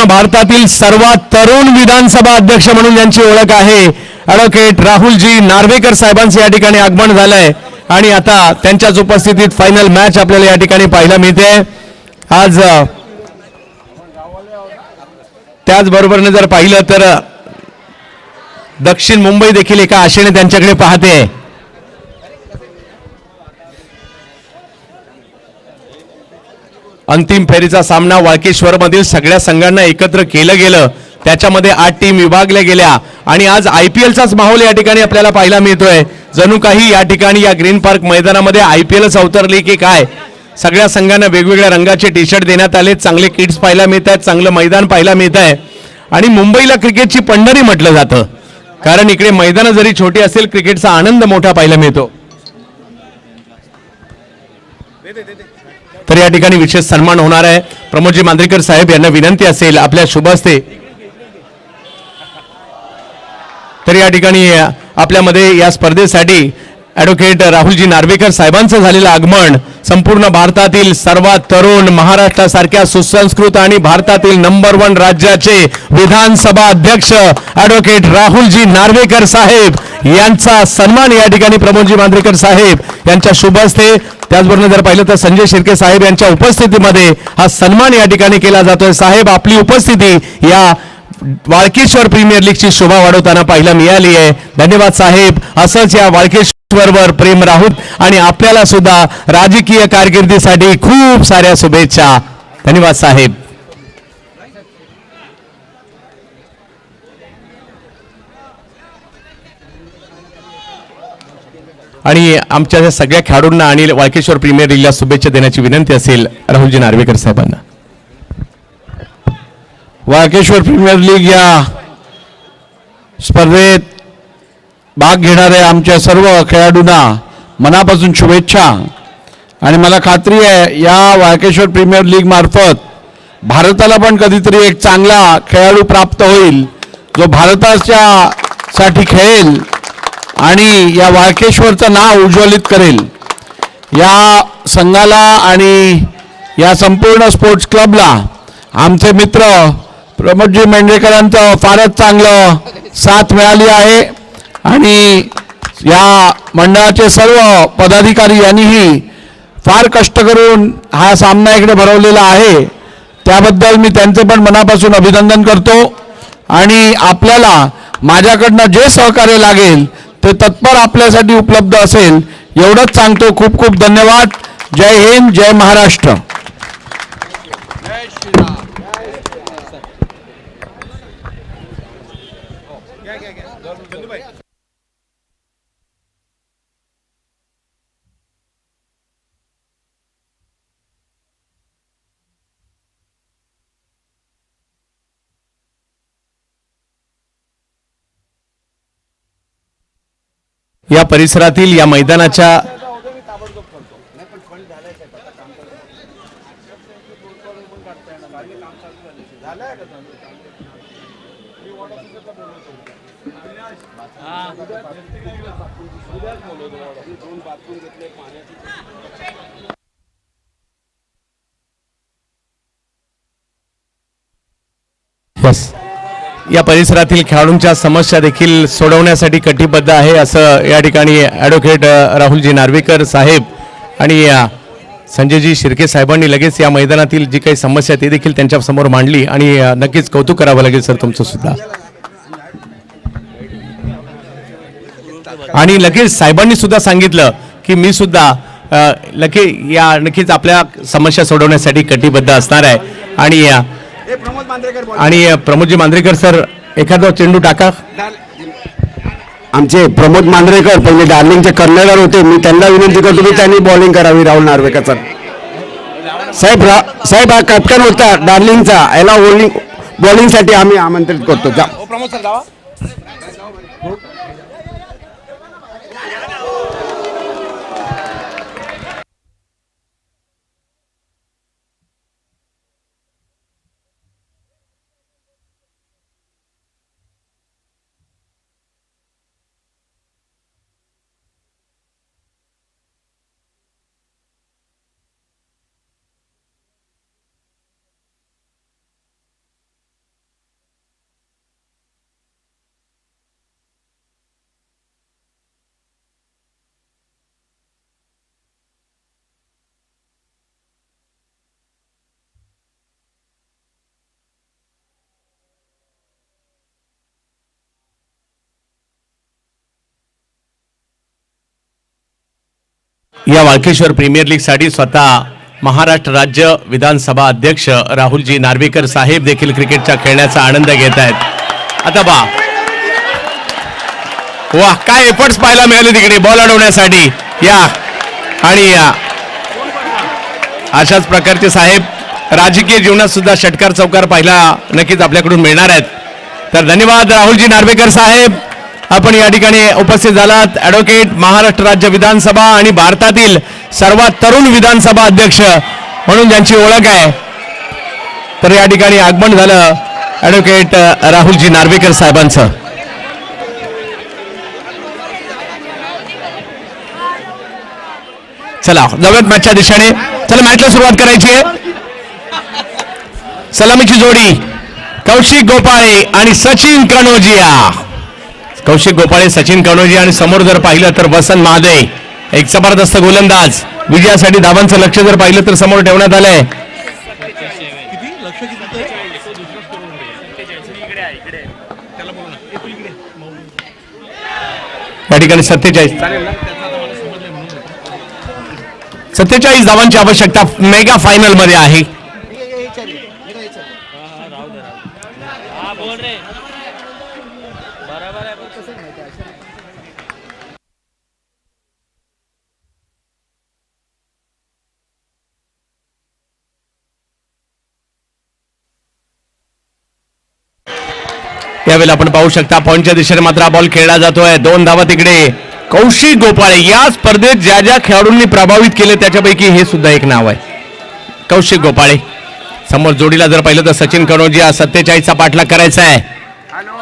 [SPEAKER 1] भारतातील सर्वात तरुण विधानसभा अध्यक्ष म्हणून ज्यांची ओळख आहे ॲडव्होकेट राहुलजी नार्वेकर साहेबांचं या ठिकाणी आगमन झालंय. आणि आता त्यांच्याच उपस्थितीत फायनल मॅच आपल्याला या ठिकाणी पाहायला मिळते आज. त्याचबरोबरने जर पाहिलं तर दक्षिण मुंबई देखील एका आशेने त्यांच्याकडे पाहते. अंतिम फेरीचा सामना वाळकेश्वर मधील सगळ्या संघांना एकत्र केलं गेलं, त्याच्यामध्ये 8 टीम विभागल्या गेल्या आणि आज IPLचाच माहोल या ठिकाणी आपल्याला पाहायला मिळतोय. जणू काही या ठिकाणी या ग्रीन पार्क मैदानामध्ये IPLच अवतरली की काय. सगळ्या संघांना वेगवेगळ्या रंगाचे टी शर्ट देण्यात आले, चांगले किट्स पाहायला मिळत आहेत, चांगलं मैदान पाहायला मिळत आहे आणि मुंबईला क्रिकेटची पंढरी म्हटलं जातं, कारण इकडे मैदानं जरी छोटी असेल क्रिकेटचा आनंद मोठा पाहायला मिळतो. तर या ठिकाणी विशेष सन्मान होणार आहे. प्रमोदजी मांजरेकर साहेब यांना विनंती असेल आपल्या शुभ हस्ते. तर या ठिकाणी आपल्यामध्ये या स्पर्धेसाठी ॲडव्होकेट राहुलजी नार्वेकर साहेबांचं झालेलं आगमन संपूर्ण भारतातील सर्वात तरुण, महाराष्ट्रासारख्या सुसंस्कृत आणि भारतातील नंबर 1 राज्याचे विधानसभा अध्यक्ष ॲडव्होकेट राहुलजी नार्वेकर साहेब यांचा सन्मान या ठिकाणी प्रमोदजी मांजरेकर साहेब यांच्या शुभ हस्ते. त्याचबरोबर जर पाहिलं तर संजय शिर्के साहेब यांच्या उपस्थितीमध्ये हा सन्मान या ठिकाणी केला जातोय. साहेब आपली उपस्थिती या वाळकेश्वर प्रीमियर लीगची शोभा वाढवताना पाहायला मिळाली आहे. धन्यवाद साहेब. असंच या वाळकेश्वरवर प्रेम राहूत आणि आपल्याला सुद्धा राजकीय कारकिर्दीसाठी खूप साऱ्या शुभेच्छा. धन्यवाद साहेब. आणि आमच्या सगळ्या खेळाडूंना आणि वाळकेश्वर प्रीमियर लीगला शुभेच्छा देण्याची विनंती असेल राहुलजी नार्वेकर साहेबांना.
[SPEAKER 3] वाळकेश्वर प्रीमियर लीग या स्पर्धेत भाग घेणाऱ्या आमच्या सर्व खेळाडूंना मनापासून शुभेच्छा. आणि मला खात्री आहे या वाळकेश्वर प्रीमियर लीग मार्फत भारताला पण कधीतरी एक चांगला खेळाडू प्राप्त होईल जो भारताच्या साठी खेळेल आणि या वाळकेश्वरचं नाव उज्ज्वलित करेल. या संघाला आणि या संपूर्ण स्पोर्ट्स क्लबला आमचे मित्र प्रमोदजी मेंढरेकरांचं फारच चांगलं साथ मिळाली आहे आणि या मंडळाचे सर्व पदाधिकारी यांनीही फार कष्ट करून हा सामना इकडे भरवलेला आहे. त्याबद्दल मी त्यांचे पण मनापासून अभिनंदन करतो आणि आपल्याला माझ्याकडनं जे सहकार्य लागेल ते तत्पर आपल्यासाठी उपलब्ध असेल एवढंच सांगतो. खूप खूप धन्यवाद. जय हिंद, जय महाराष्ट्र.
[SPEAKER 1] या परिसरातील या मैदानाच्या या परिसरातील खेळाडूंच्या समस्या देखील सोडवण्यासाठी कटिबद्ध आहे असं या ठिकाणी ॲडव्होकेट राहुलजी नार्वेकर साहेब आणि संजयजी शिर्के साहेबांनी लगेच या मैदानातील जी काही समस्या ते देखील त्यांच्या समोर मांडली आणि नक्कीच कौतुक करावं लागेल सर तुमचं सुद्धा. आणि लगेच साहेबांनी सुद्धा सांगितलं की मी सुद्धा नक्कीच आपल्या समस्या सोडवण्यासाठी कटिबद्ध असणार आहे. आणि प्रमोदजी मांजरेकर सर एखादा चेंडू टाका.
[SPEAKER 2] आमचे प्रमोद मांजरेकर पहिले डार्लिंगचे कर्णधार होते. मी त्यांना विनंती करतो की त्यांनी बॉलिंग करावी. राहुल नार्वेकर सर साहेब हा कॅप्टन होता डार्लिंगचा, याला बॉलिंगसाठी आम्ही आमंत्रित करतो.
[SPEAKER 1] या वाळकेश्वर प्रीमियर लीग साठी स्वतः महाराष्ट्र राज्य विधानसभा अध्यक्ष राहुलजी नार्वेकर साहेब देखील क्रिकेटच्या खेळण्याचा आनंद घेत आहेत. आता बा वाह, काय एफर्ट्स पाहायला मिळाले तिकडे बॉल अडवण्यासाठी. या आणि या अशाच प्रकारचे साहेब राजकीय जीवनात सुद्धा षटकार चौकार पाहिला नक्कीच आपल्याकडून मिळणार आहेत. तर धन्यवाद राहुलजी नार्वेकर साहेब, आपण या ठिकाणी उपस्थित झालात. ॲडव्होकेट महाराष्ट्र राज्य विधानसभा आणि भारतातील सर्वात तरुण विधानसभा अध्यक्ष म्हणून ज्यांची ओळख आहे. तर या ठिकाणी आगमन झालं ॲडव्होकेट राहुलजी नार्वेकर साहेबांचं. चला जाऊयात मॅचच्या दिशेने. चला मॅचला सुरुवात करायची आहे. सलामीची जोडी कौशिक गोपाळे आणि सचिन कनोजिया. कौशिक गोपाळे, सचिन कनोजिया आणि समोर जर पाहिलं तर वसंत महादे, एक जबरदस्त गोलंदाज. विजयासाठी धावांचं लक्ष जर पाहिलं तर समोर ठेवण्यात आलंय. या ठिकाणी 47 धावांची आवश्यकता मेगा फायनल मध्ये आहे. यावेळेला आपण पाहू शकता पॉइंटच्या दिशेने मात्र हा बॉल खेळला जातोय. 2 धावा तिकडे. कौशिक गोपाळे, या स्पर्धेत ज्या ज्या खेळाडूंनी प्रभावित केले त्याच्यापैकी हे सुद्धा एक नाव आहे, कौशिक गोपाळे. समोर जोडीला जर पाहिलं तर सचिन कनोजिया. 47चा पाठलाग करायचा आहे.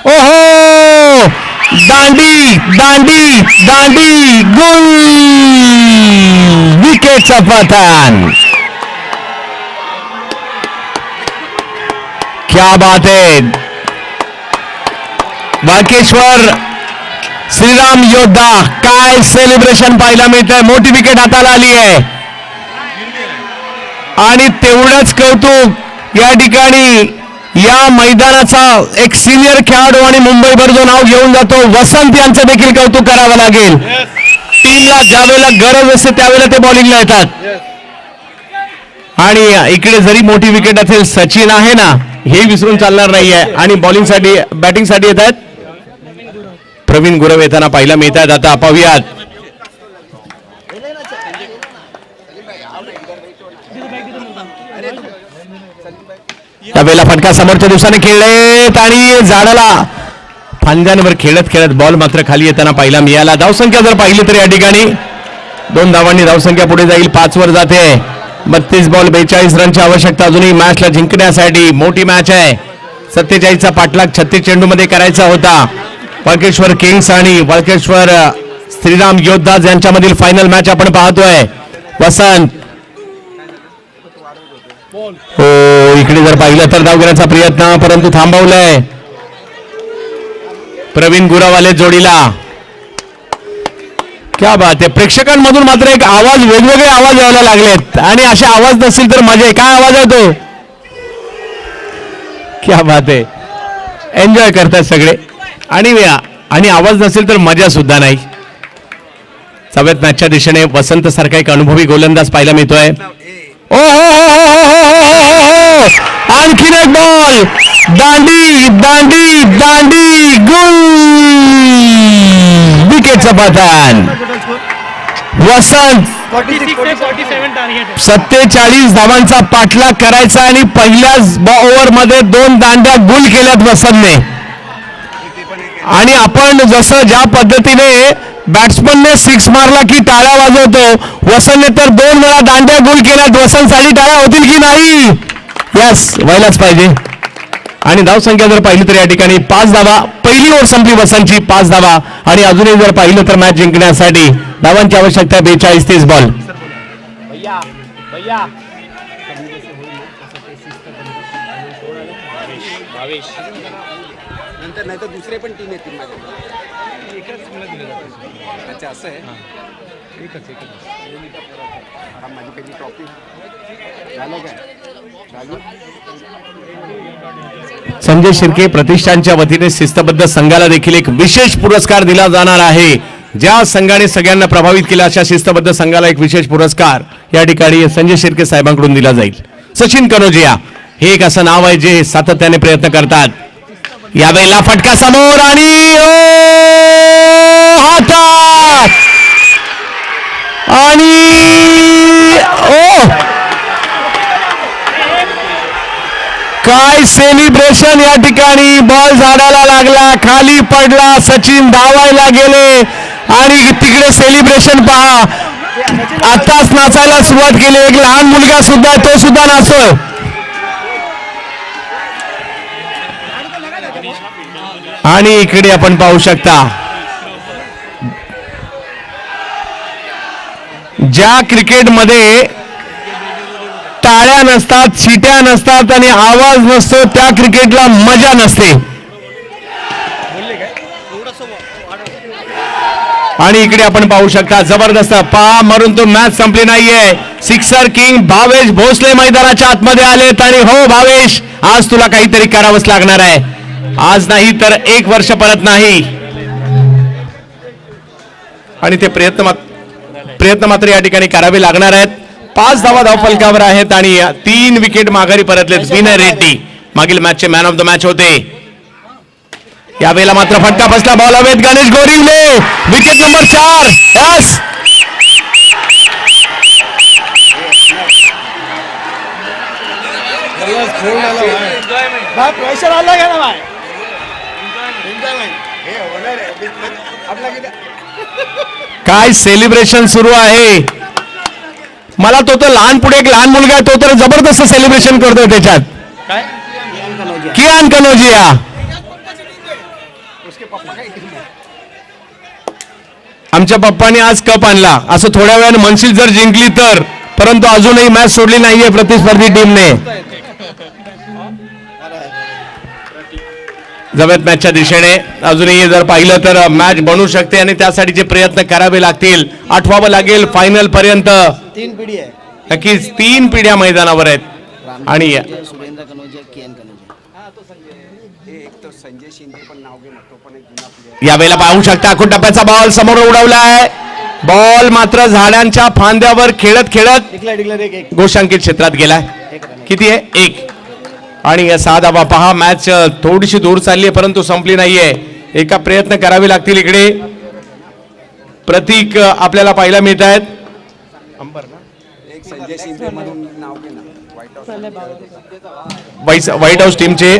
[SPEAKER 1] ओहो, दांडी दांडी दांडी, गुल, विकेटचा पतन. क्या बात है. वाळकेश्वर श्रीराम योद्धा, काय सेलिब्रेशन पाहायला मिळतंय. मोठी विकेट हाताला आली आहे आणि तेवढंच कौतुक या ठिकाणी या मैदानाचा एक सिनियर खेळाडू आणि मुंबईभर जो नाव घेऊन जातो वसंत यांचं देखील कौतुक करावं लागेल. टीमला ज्यावेळेला गरज असते त्यावेळेला ते बॉलिंगला येतात आणि इकडे जरी मोठी विकेट असेल सचिन आहे ना, हे विसरून चालणार नाहीये. आणि बॉलिंगसाठी बॅटिंगसाठी येत आहेत प्रवीण गुरव येताना पाहायला मिळत आहेत. आता पाहूयात यावेळेला फटका समोरच्या दिवसाने खेळलेत आणि झाडाला फांद्यांवर खेळत खेळत बॉल मात्र खाली येताना पाहायला मिळाला. धावसंख्या जर पाहिली तर या ठिकाणी 2 धावांनी धावसंख्या पुढे जाईल. 5 वर जाते. 32 बॉल 42 रनची आवश्यकता अजूनही मॅचला जिंकण्यासाठी. मोठी मॅच आहे. 47चा पाठलाग 36 चेंडूमध्ये करायचा होता. वाळकेश्वर किंग्स आणि वाळकेश्वर श्रीराम योद्धा यांच्यामधील फायनल मॅच आपण पाहतोय. वसंत, हो, इकडे जर पाहिलं तर धाव घेण्याचा प्रयत्न परंतु थांबवलाय. प्रवीण गुरावाले जोडीला. क्या बात आहे. प्रेक्षकांमधून मात्र एक आवाज, वेगवेगळे आवाज यायला लागलेत आणि असे आवाज नसतील तर मजा आहे. काय आवाज आहे तो? क्या बात आहे. एन्जॉय करतात सगळे आणि आवाज नसेल तर मजा सुद्धा नाही. सगळ्यात मॅचच्या दिशेने वसंत सारखा एक अनुभवी गोलंदाज पाहायला मिळतोय. ओ आणखीन एक बॉल. दांडी दांडी दांडी, गुल, विकेटचं पतन. वसंत 47 धावांचा पाठलाग करायचा आणि पहिल्याच ओव्हरमध्ये 2 दांड्या गुल केल्यात वसंतने. आणि आपण जसं ज्या पद्धतीने बॅट्समनने 6 मारला की टाळ्या वाजवतो, वसंतने तर 2 वेळा दांड्या गुल केल्यात. वसंतसाठी टाळ्या होतील की नाही? यस, व्हायलाच पाहिजे. आणि धावसंख्या जर पाहिली तर या ठिकाणी 5 धावा. पहिली ओव्हर संपली वसंतची, 5 धावा. आणि अजूनही जर पाहिलं तर मॅच जिंकण्यासाठी धावांची आवश्यकता 42-30 बॉल.
[SPEAKER 2] नंतर नाही तर दुसरे पण टीम येतील माझ्याकडे. अच्छा, असं आहे. माझी पहिली ट्रॉफी झालं काय?
[SPEAKER 1] संजय शिर्के प्रतिष्ठानच्या वतीने शिस्तबद्ध संघाला देखील एक विशेष पुरस्कार दिला जाणार आहे. ज्या संघाने सगळ्यांना प्रभावित केलं अशा शिस्तबद्ध संघाला एक विशेष पुरस्कार या ठिकाणी संजय शिर्के साहेबांकडून दिला जाईल. सचिन कनोजिया हे एक असं नाव आहे जे सातत्याने प्रयत्न करतात. यावेळेला फटका समोर आणि हातात आणि काय सेलिब्रेशन या ठिकाणी. बॉल झाडाला लागला, खाली पडला, सचिन धावायला गेले आणि तिकडे सेलिब्रेशन पहा. आताच नाचायला सुरुवात केली. एक लहान मुलगा सुद्धा, तो सुद्धा नाचतोय. आणि इकडे आपण पाहू शकता ज्या क्रिकेटमध्ये टाळ्या नसतात, शिट्या नसतात आणि आवाज नसतो त्या क्रिकेटला मजा नसते. आणि इकडे आपण पाहू शकता जबरदस्त पहा मारून तो मॅच संपली नाहीये. सिक्सर किंग भावेश भोसले मैदानाच्या आतमध्ये आलेत आणि हो भावेश, आज तुला काहीतरी करावंच लागणार आहे. आज नाही तर 1 वर्ष परत नाही. आणि ते प्रयत्न मात्र या ठिकाणी करावे लागणार आहेत. 5 धावा धावफलकावर आहेत आणि 3 विकेट माघारी परतलेत. विनय रेड्डी मागील मॅचचे मॅन ऑफ द मॅच होते. यावेळेला मात्र फटका बसला. बॉल हवेत. गणेश गोरिंगले विकेट नंबर 4. यस, काय सेलिब्रेशन सुरू आहे. मला तो तर लहान पुढे एक लहान मुलगा आहे, तो तर जबरदस्त सेलिब्रेशन करतोय त्याच्यात. कियान कनोजिया आमच्या पप्पाने आज कप आणला असं थोड्या वेळाने म्हणशील जर जिंकली तर, परंतु अजूनही मॅच सोडली नाहीये प्रतिस्पर्धी टीमने. जवळ मॅचच्या दिशेने अजूनही जर पाहिलं तर मॅच बनू शकते आणि त्यासाठीचे प्रयत्न करावे लागतील. आठवावं लागेल फायनल पर्यंत.
[SPEAKER 4] 3 पिढी आहे.
[SPEAKER 1] नक्कीच 3 पिढ्या मैदानावर आहेत. आणि
[SPEAKER 4] सुरेंद्र कनोजिया, कियान कनोजिया.
[SPEAKER 2] संजय शिंदे पण नाव घेणार, तो पण एक जुना प्लेयर.
[SPEAKER 1] यावेळेला पाहू शकता आखून टप्प्याचा बॉल समोर उडवलाय. बॉल मात्र झाडांच्या फांद्यावर खेळत
[SPEAKER 4] डिक्लेअर एक
[SPEAKER 1] गोशांकित क्षेत्रात गेलाय. किती आहे? 1. आणि या 6 धावा पहा. मॅच थोडीशी दूर चालली आहे परंतु संपली नाहीये. एका प्रयत्न करावे लागतील. इकडे प्रतीक आपल्याला पाहायला मिळत आहेत.
[SPEAKER 2] एक संजय शिंदे म्हणून नाव घेणार,
[SPEAKER 1] व्हाईट हाऊस टीमचे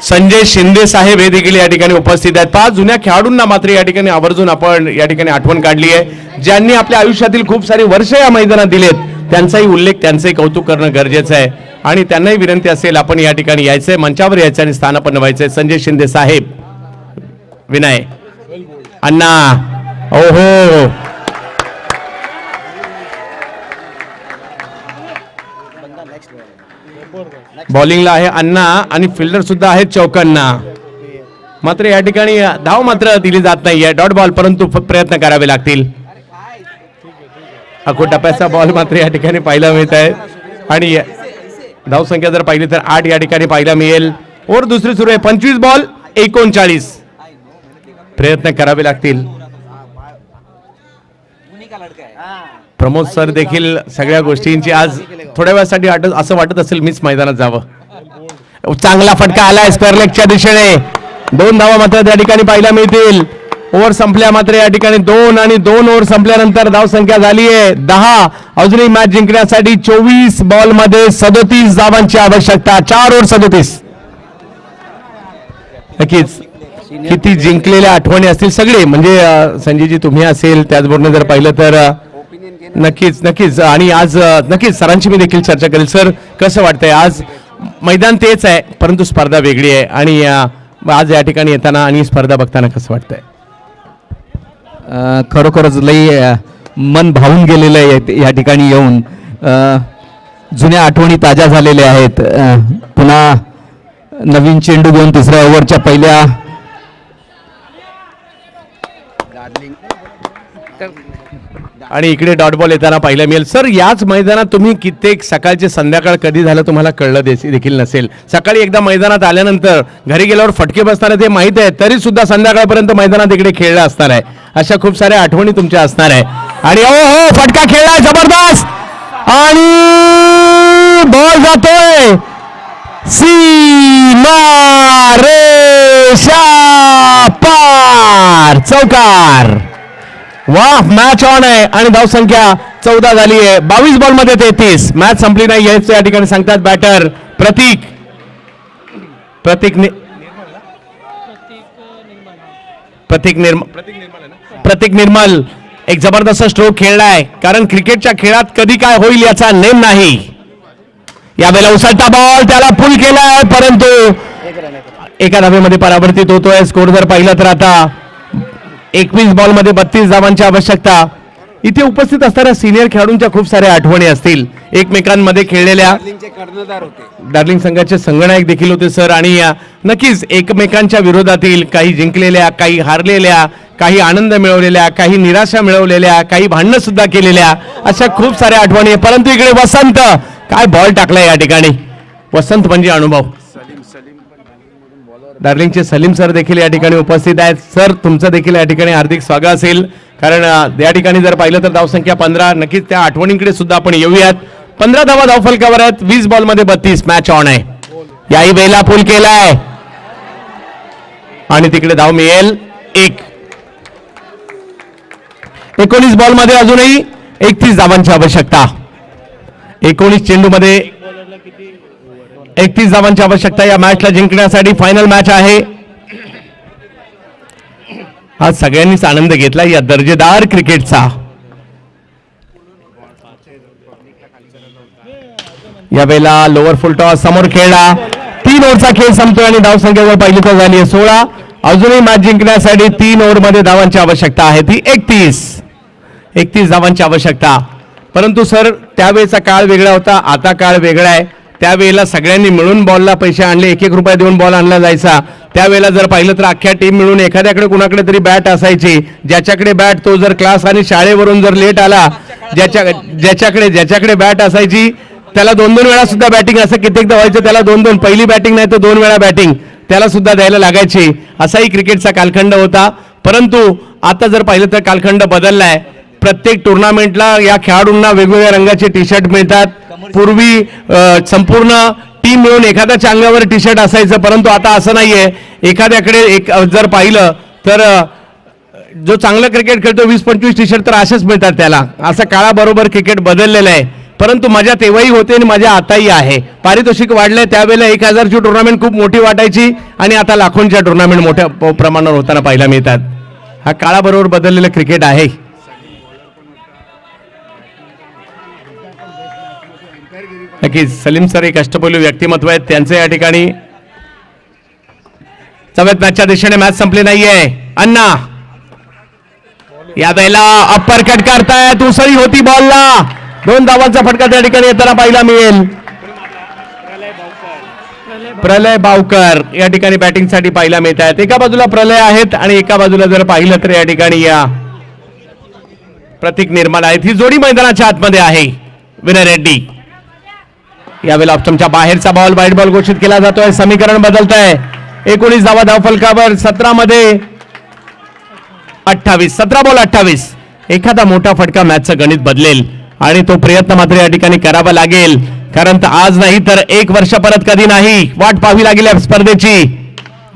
[SPEAKER 1] संजय शिंदे साहेब हे देखील या ठिकाणी उपस्थित आहेत. 5 जुन्या खेळाडूंना मात्र या ठिकाणी आवर्जून आपण या ठिकाणी आठवण काढली आहे, ज्यांनी आपल्या आयुष्यातील खूप सारी वर्ष या मैदानात दिलेत. त्यांचाही उल्लेख, त्यांचंही कौतुक करणं गरजेचं आहे आणि त्यांनाही विनंती असेल आपण या ठिकाणी यायचंय, मंचावर यायचं आणि स्थानापन्न व्हायचंय. संजय शिंदे साहेब, विनय अण्णा, ओहो बॉलिंगला आहे अण्णा आणि फिल्डर सुद्धा आहेत चौकांना. मात्र या ठिकाणी धाव मात्र दिली जात नाहीये. डॉट बॉल, परंतु प्रयत्न करावे लागतील. अखो टप्प्याचा बॉल मात्र या ठिकाणी पाहायला मिळत आहे आणि धाव संख्या जर पाहिली तर 8 या ठिकाणी पाहायला मिळेल. ओव्हर दुसरी सुरू आहे. 25 बॉल 39. प्रयत्न करावे लागतील. प्रमोद सर देखील सगळ्या गोष्टींची आज थोड्या वेळासाठी असं वाटत असेल मीच मैदानात जावं. चांगला फटका आलाय स्क्वेअर लेगच्या दिशेने. 2 धावा मात्र त्या ठिकाणी पाहायला मिळतील. ओव्हर संपल्या मात्र या ठिकाणी 2 आणि 2 ओव्हर संपल्यानंतर धाव संख्या झाली आहे 10. अजूनही मॅच जिंकण्यासाठी 24 बॉल मध्ये 37 धावांची आवश्यकता. 4 ओव्हर 37. नक्कीच किती जिंकलेल्या आठवणी असतील सगळे, म्हणजे संजयजी तुम्ही असेल, त्याचबरोबर जर पाहिलं तर नक्कीच आणि आज नक्कीच सरांची मी देखील चर्चा करेल. सर कसं वाटतंय? आज मैदान तेच आहे परंतु स्पर्धा वेगळी आहे आणि आज या ठिकाणी येताना आणि स्पर्धा बघताना कसं वाटतंय?
[SPEAKER 5] खरोखरच लई मन भावून गेलेलं आहे या ठिकाणी येऊन. जुन्या आठवणी ताज्या झालेल्या आहेत. पुन्हा नवीन चेंडू घेऊन 3ऱ्या ओव्हरच्या पहिल्या
[SPEAKER 1] आणि इकडे डॉट बॉल येताना पाहायला मिळेल. सर, याच मैदानात तुम्ही कित्येक सकाळचे संध्याकाळ कधी झालं तुम्हाला कळलं देखील नसेल. सकाळी एकदा मैदानात आल्यानंतर घरी गेल्यावर फटके बसताना ते माहित आहे, तरी सुद्धा संध्याकाळपर्यंत मैदानात इकडे खेळलं असणार आहे. अशा खूप साऱ्या आठवणी तुमच्या असणार आहे. आणि हो फटका खेळलाय जबरदस्त आणि बॉल जातोय सीमा रेषा पार, चौकार. वाह, मॅच ऑन आहे आणि धावसंख्या 14 झाली आहे. 22 बॉल मध्ये 33. मॅच संपली नाही याच या ठिकाणी सांगतात बॅटर प्रतीक निर्मल एक जबरदस्त स्ट्रोक खेळलाय, कारण क्रिकेटच्या खेळात कधी काय होईल याचा नेम नाही. यावेळेला उसळता बॉल त्याला पुल केलाय, परंतु एका धावेमध्ये परावर्तित होतोय. स्कोर जर पाहिला तर आता 21 बॉल मध्ये 32 धावांची आवश्यकता. इथे उपस्थित असणाऱ्या सिनियर खेळाडूंच्या खूप साऱ्या आठवणी असतील एकमेकांमध्ये खेळलेल्या. डार्लिंग संघाचे संगणक देखील होते सर, आणि नक्कीच एकमेकांच्या विरोधातील काही जिंकलेल्या, काही हारलेल्या, काही आनंद मिळवलेल्या, काही निराशा मिळवलेल्या, काही भांडणं सुद्धा केलेल्या, अशा खूप साऱ्या आठवणी. परंतु इकडे वसंत काय बॉल टाकलाय या ठिकाणी. वसंत म्हणजे अनुभव. डार्लिंगचे सलीम सर देखील या ठिकाणी उपस्थित आहेत. सर, तुमचं देखील या ठिकाणी हार्दिक स्वागत असेल, कारण या ठिकाणी जर पाहिलं तर धावसंख्या 15. नक्कीच त्या आठवणींकडे सुद्धा आपण येऊयात. 15 धावा धावफलकावर आहेत. 20 बॉल मध्ये 32. मॅच ऑन आहे. याही वेळेला पूल केलाय आणि तिकडे धाव मिळेल 1. 19 बॉल मध्ये अजूनही 31 धावांची आवश्यकता. 19 चेंडू मध्ये 31 धावांची आवश्यकता या मॅचला जिंकण्यासाठी. फायनल मॅच आहे. आज सगळ्यांनीच आनंद घेतला या दर्जेदार क्रिकेटचा. यावेळेला लोअर फुल टॉस समोर खेळला. 3 ओव्हरचा खेळ संपतोय आणि धावसंख्या जर पाहिली तर झाली आहे 16. अजूनही मॅच जिंकण्यासाठी 3 ओव्हरमध्ये धावांची आवश्यकता आहे ती 31 धावांची आवश्यकता. परंतु सर, त्यावेळेचा काळ वेगळा होता, आता काळ वेगळा आहे. त्यावेळेला सगळ्यांनी मिळून बॉलला पैसे आणले, 1-1 रुपये देऊन बॉल आणला जायचा. त्यावेळेला जर पाहिलं तर अख्ख्या टीम मिळून एखाद्याकडे कुणाकडे तरी बॅट असायची. ज्याच्याकडे बॅट तो जर क्लास आणि शाळेवरून जर लेट आला, ज्याच्याकडे बॅट असायची त्याला 2-2 वेळा सुद्धा बॅटिंग, असं कित्येकदा व्हायचं. त्याला 2-2 पहिली बॅटिंग नाही तर 2 वेळा बॅटिंग त्याला सुद्धा द्यायला लागायची. असाही क्रिकेटचा कालखंड होता. परंतु आता जर पाहिलं तर कालखंड बदललाय. प्रत्येक टुर्नामेंटला या खेळाडूंना वेगवेगळ्या रंगाचे टी शर्ट मिळतात. पूर्वी संपूर्ण टीम मिळून एखाद्याच्या अंगावर टी शर्ट असायचं, परंतु आता असं नाहीये. एखाद्याकडे जर पाहिलं तर जो चांगलं क्रिकेट खेळतो 20-25 टी शर्ट तर असेच मिळतात त्याला. असं काळाबरोबर क्रिकेट बदललेलं आहे. परंतु मजा तेव्हाही होते आणि मजा आताही आहे. पारितोषिक वाढले. त्यावेळेला 1000ची टुर्नामेंट खूप मोठी वाटायची आणि आता लाखोंच्या टुर्नामेंट मोठ्या प्रमाणावर होताना पाहायला मिळतात. हा काळाबरोबर बदललेलं क्रिकेट आहे. नक्कीच सलीम सर एक अष्टपैलू व्यक्तिमत्व आहेत. त्यांचं या ठिकाणी 4व्या मॅचच्या दिशेने मॅच संपली नाहीये. अण्णा या वेळेला अप्पर कट करतायत. उसळी होती बॉलला. 2 धावांचा फटका त्या ठिकाणी येताना पाहायला मिळेल. प्रलय बावकर या ठिकाणी बॅटिंग साठी पाहायला मिळत आहेत. एका बाजूला प्रलय आहेत आणि एका बाजूला जर पाहिलं तर या ठिकाणी या प्रतीक निर्मल आहेत. ही जोडी मैदानाच्या आतमध्ये आहे. विनय रेड्डी यावेळेला ऑप्शनच्या बाहेरचा बॉल वाईट बॉल घोषित केला जातोय. समीकरण बदलत आहे. 19 धावा धावफलकावर. 17 मध्ये 28. 17 बॉल 28. एखादा मोठा फटका मॅचचं गणित बदलेल आणि तो प्रयत्न मात्र या ठिकाणी करावा लागेल, कारण आज नाही तर 1 वर्ष परत कधी नाही वाट पाहावी लागेल या स्पर्धेची.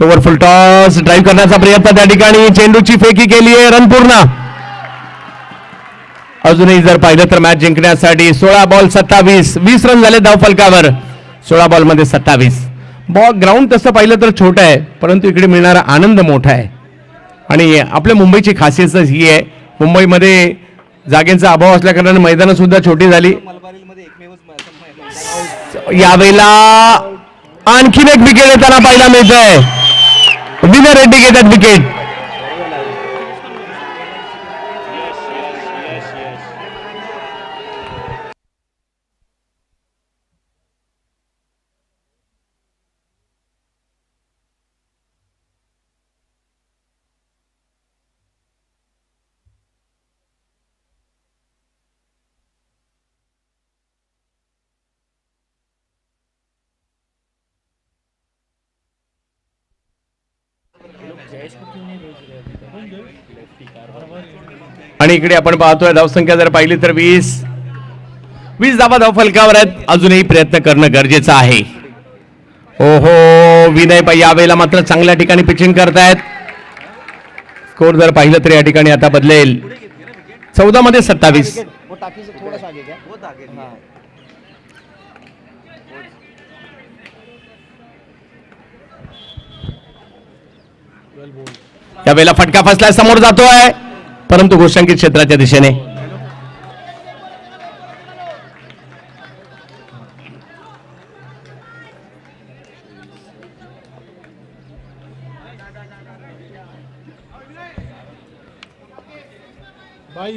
[SPEAKER 1] ओव्हर फुल टॉस ड्राईव्ह करण्याचा प्रयत्न त्या ठिकाणी. चेंडूची फेकी केली आहे. रन पूर्ण. अजूनही जर पाहिलं तर मॅच जिंकण्यासाठी 16 बॉल 27. 20 रन झाले धावफलकावर. 16 बॉल मध्ये 27. ग्राउंड तसं पाहिलं तर छोटं आहे, परंतु इकडे मिळणारा आनंद मोठा आहे. आणि आपल्या मुंबईची खासियतच ही आहे. मुंबईमध्ये जागेचा अभाव असल्या कारणाने मैदानं सुद्धा छोटी झाली. यावेळेला आणखीन एक विकेट येताना पाहायला मिळतंय. विनय रेड्डी घेतात विकेट. आणि इकडे आपण पाहतोय धावसंख्या जर पाहिली तर 20 धावा धाव फलकावर आहेत. अजूनही प्रयत्न करणं गरजेचं आहे. ओहो, विनय पै यावेळेला मात्र चांगल्या ठिकाणी पिचिंग करतायत. स्कोर जर पाहिलं तर या ठिकाणी आता बदलेल. 14 मध्ये 27.
[SPEAKER 4] वो टाकी से थोड़ा सा आगे क्या वो आगे हाँ
[SPEAKER 1] यावेळेला फटका फसलाय, समोर जातोय परंतु गोष्टांकित क्षेत्राच्या दिशेने.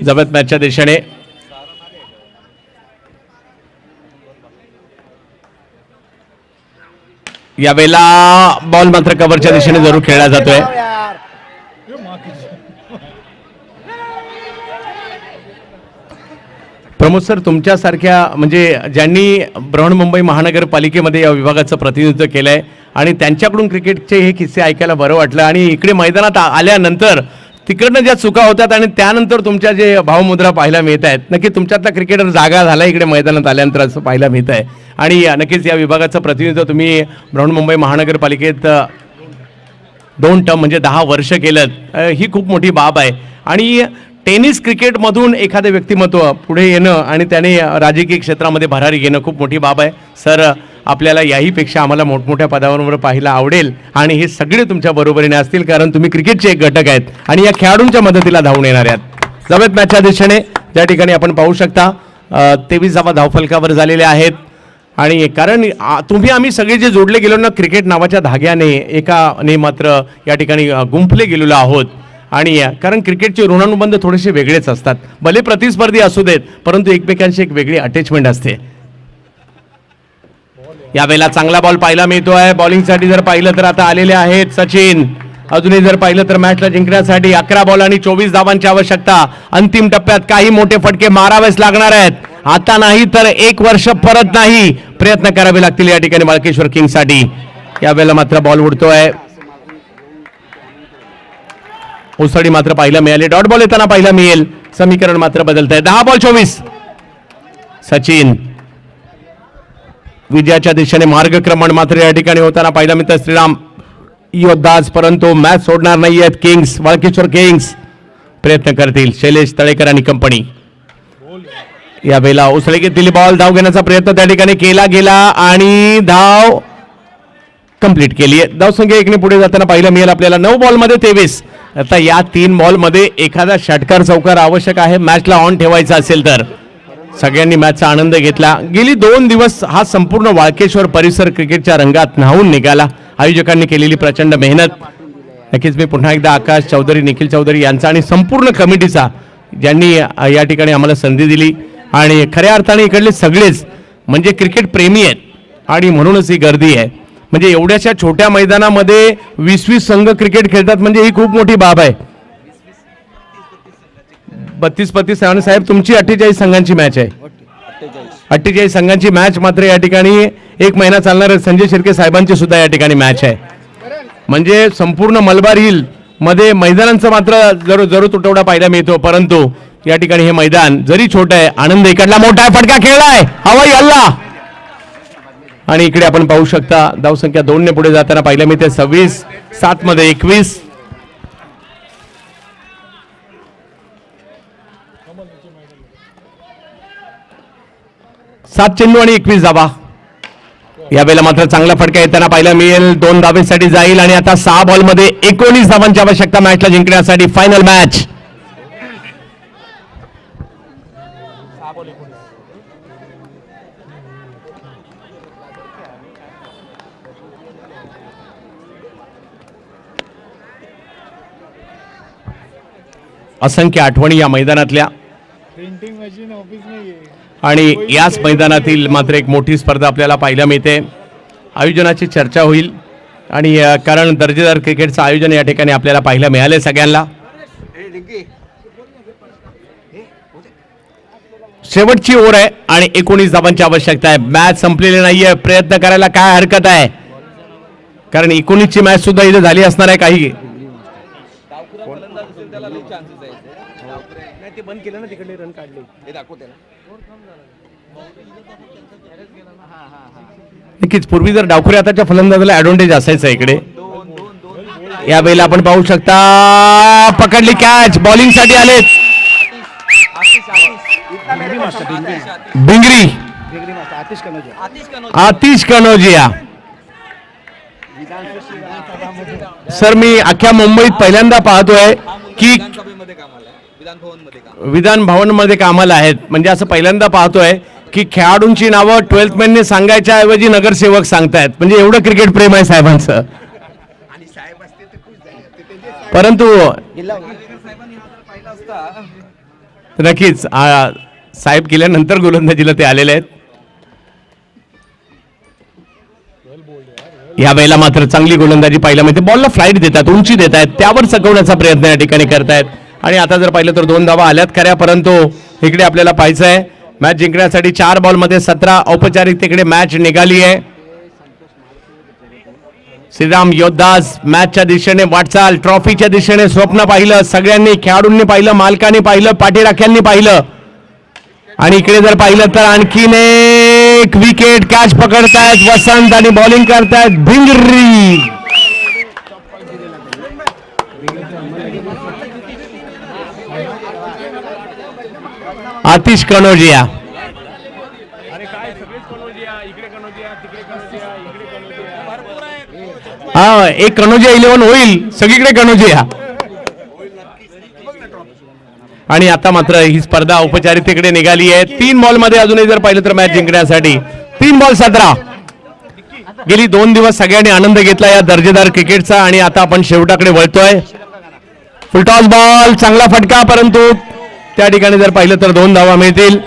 [SPEAKER 1] जबत मॅचच्या दिशेने. यावेळेला बॉल मात्र कव्हरच्या दिशेने जरूर खेळला जातोय.
[SPEAKER 4] यार
[SPEAKER 1] प्रमोद सर, तुमच्यासारख्या म्हणजे ज्यांनी बृहन्मुंबई महानगरपालिकेमध्ये या विभागाचं प्रतिनिधित्व केलंय आणि त्यांच्याकडून क्रिकेटचे हे किस्से ऐकायला बरं वाटलं. आणि इकडे मैदानात आल्यानंतर तिकडनं ज्या चुका होतात आणि त्यानंतर तुमच्या जे भावमुद्रा पाहायला मिळत आहेत, नक्की तुमच्यातला क्रिकेटर जागा झाला इकडे मैदानात आल्यानंतर असं पाहायला मिळत आहे. आणि नक्कीच या विभागाचं प्रतिनिधित्व तुम्ही बृहन्मुंबई महानगरपालिकेत 2 टर्म म्हणजे 10 वर्ष केलं, ही खूप मोठी बाब आहे. आणि टेनिस क्रिकेटमधून एखादं व्यक्तिमत्व पुढे येणं आणि त्याने राजकीय क्षेत्रामध्ये भरारी घेणं खूप मोठी बाब आहे. सर, आपल्याला याहीपेक्षा आम्हाला मोठमोठ्या पदावर पाहायला आवडेल आणि हे सगळे तुमच्या बरोबरीने असतील, कारण तुम्ही क्रिकेटचे एक घटक आहेत आणि या खेळाडूंच्या मदतीला धावून येणार आहेत. जवळ मॅचच्या दिशेने ज्या ठिकाणी आपण पाहू शकता 23 धावा धावफलकावर झालेल्या आहेत. आणि कारण तुम्ही आम्ही सगळे जे जोडले गेलो ना क्रिकेट नावाच्या धाग्याने, एकाने मात्र या ठिकाणी गुंफले गेलेलो आहोत. आणि कारण क्रिकेटचे ऋणानुबंध थोडेसे वेगळेच असतात, भले प्रतिस्पर्धी असू देत परंतु एकमेकांशी एक वेगळी अटॅचमेंट असते. यावेळेला चांगला बॉल पाहायला मिळतोय. बॉलिंगसाठी जर पाहिलं तर आता आलेले आहेत सचिन. अजूनही जर पाहिलं तर मॅचला जिंकण्यासाठी 11 बॉल आणि 24 धावांची आवश्यकता. अंतिम टप्प्यात काही मोठे फटके मारावेच लागणार आहेत. आता नाही तर 1 वर्ष परत नाही, प्रयत्न करावे लागतील या ठिकाणी मालकेश्वर किंग्ससाठी. यावेळेला मात्र बॉल उडतोय. उसळी मात्र पाहायला मिळाली. डॉट बॉल येताना पाहायला मिळेल. समीकरण मात्र बदलत आहे. 10 बॉल 24. सचिन विजयाच्या दिशेने मार्गक्रमण मात्र या ठिकाणी होताना पाहायला मिळतं. श्रीराम योद्धाच परंतु मॅच सोडणार नाहीयेत किंग्स. वाळकेश्वर किंग्स प्रयत्न करतील. शैलेश तळेकर आणि कंपनी. यावेळेला उसळी घेतलेली बॉल धाव घेण्याचा प्रयत्न त्या ठिकाणी केला गेला आणि धाव कंप्लीट केली आहे. धावसंख्या 1 ने पुढे जाताना पाहायला मिळेल आपल्याला. 9 बॉलमध्ये 23. आता या 3 बॉलमध्ये एखादा षटकार चौकार आवश्यक आहे मॅचला ऑन ठेवायचा असेल तर. सगळ्यांनी मॅचचा आनंद घेतला. गेली 2 दिवस हा संपूर्ण वाळकेश्वर परिसर क्रिकेटच्या रंगात न्हावून निघाला. आयोजकांनी केलेली प्रचंड मेहनत. नक्कीच मी पुन्हा एकदा आकाश चौधरी, निखिल चौधरी यांचा आणि संपूर्ण कमिटीचा, ज्यांनी या ठिकाणी आम्हाला संधी दिली. आणि खऱ्या अर्थाने इकडले सगळेच म्हणजे क्रिकेट प्रेमी आहेत आणि म्हणूनच ही गर्दी आहे. म्हणजे एवढ्याशा छोट्या मैदानामध्ये 20-20 संघ क्रिकेट खेळतात म्हणजे ही खूप मोठी बाब आहे. 32 साहेब तुमची 48 संघांची मॅच आहे. 48 संघांची मॅच मात्र या ठिकाणी 1 महिना चालणार. संजय शिर्के साहेबांची सुद्धा या ठिकाणी मॅच आहे. म्हणजे संपूर्ण मलबार हिल मध्ये मैदानांचा मात्र जरूर तुटवडा पाहायला मिळतो. परंतु या ठिकाणी हे मैदान जरी छोटं आहे, आनंद इकडला मोठा आहे. फटका खेळलाय, हवाई हल्ला. आणि इकडे आपण पाहू शकता धावसंख्या 2 ने पुढे जाताना पाहिलं मिळते. 26 7 मध्ये 21. सात चेंडू आणि 21 धावा. यावेळेला मात्र चांगला फटका येताना पाहायला मिळेल. 2 धावेसाठी जाईल आणि आता 6 बॉलमध्ये 19 धावांची आवश्यकता मॅचला जिंकण्यासाठी. Final match. असंख्य आठवणी या मैदानातल्या आणि याच मैदानातील मात्र एक मोठी स्पर्धा आपल्याला पाहायला मिळते. आयोजनाची चर्चा होईल आणि कारण दर्जेदार क्रिकेटचं आयोजन या ठिकाणी आपल्याला पाहायला मिळाले सगळ्यांना. शेवटची ओव्हर आहे आणि 19 धावांची आवश्यकता आहे. मॅच संपलेली नाहीये, प्रयत्न करायला काय हरकत आहे, कारण 19ची मॅच सुद्धा इथे झाली असणार आहे. काही
[SPEAKER 4] त्याला लई चान्सेस आहे नाही ते बंद केलं ना तिकडे रन काढले हे दाखवते ना
[SPEAKER 1] नक्कीच पूर्वी जर डावखुरे आताच्या फलंदाजाला ऍडव्हान्टेज असायचा इकडे. या वेळेला आपण पाहू शकता पकडली कॅच, बॉलिंग साठी आलेत भिंगरी, आतिश कनोजिया. सर मी अख्ख्या मुंबईत पहिल्यांदा पाहतोय की विधान भवन मध्ये कामाला आहेत, म्हणजे असं पहिल्यांदा पाहतोय की खेळाडूंची नावं 12th मॅनने सांगायच्या ऐवजी नगरसेवक सांगतायत, म्हणजे एवढं क्रिकेट प्रेम आहे साहेबांचं. परंतु नक्कीच साहेब गेल्यानंतर गोलंदाजीला ते आलेले आहेत. या वेळेला मात्र चांगली गोलंदाजी पाहायला मिळते, बॉलला फ्लाईट देतात, उंची देत आहेत, त्यावर चकवण्याचा प्रयत्न या ठिकाणी करतायत. आणि आता जर पाहिलं तर 2 धावा आल्यात खऱ्या, परंतु इकडे आपल्याला पाहायचं आहे मॅच जिंकण्यासाठी 4 बॉलमध्ये 17 औपचारिकतेकडे मॅच निघाली आहे. श्रीराम योद्धास मॅचच्या दिशेने वाटचाल, ट्रॉफीच्या दिशेने स्वप्न पाहिलं सगळ्यांनी, खेळाडूंनी पाहिलं, मालकांनी पाहिलं, पाठीराख्यांनी पाहिलं. आणि इकडे जर पाहिलं तर आणखीन एक विकेट कॅच पकडतायत वसंत आणि बॉलिंग करतायत भिंगरी. आतिश कनोजिया. हा एक कनोजिया 11 होईल, सगळीकडे कनोजिया. आणि आता मात्र ही स्पर्धा औपचारिकतेकडे निघाली आहे. 3 बॉलमध्ये अजूनही जर पाहिलं तर मॅच जिंकण्यासाठी 3 बॉल 17. गेली 2 दिवस सगळ्यांनी आनंद घेतला या दर्जेदार क्रिकेटचा आणि आता आपण शेवटाकडे वळतोय. फुलटॉस बॉल, चांगला फटका, परंतु त्या ठिकाणी जर पाहिलं तर 2 धावा मिळतील.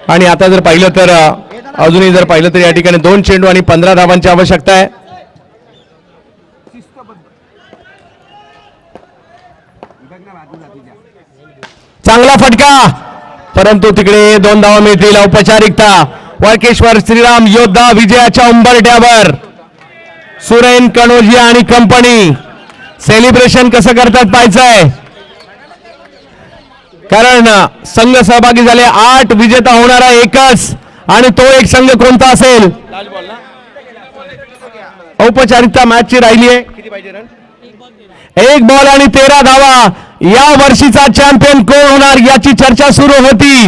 [SPEAKER 1] आणि आता जर पाहिलं तर अजूनही जर पाहिलं तर या ठिकाणी 2 चेंडू आणि 15 धावांची आवश्यकता आहे. चांगला फटका, परंतु तिकडे 2 धावा मिळतील. औपचारिकता, वाळकेश्वर श्रीराम योद्धा विजयाच्या उंबरठ्यावर. सुरेन कनोजिया आणि कंपनी सेलिब्रेशन कसं करतात पाहायचंय, कारण संघ सहभागी झाले 8, विजेता होणारा एकच, आणि तो एक संघ कोणता असेल. औपचारिकता मॅचची राहिली आहे. 1 बॉल आणि 13 धावा. या वर्षीचा चॅम्पियन कोण होणार याची चर्चा सुरू होती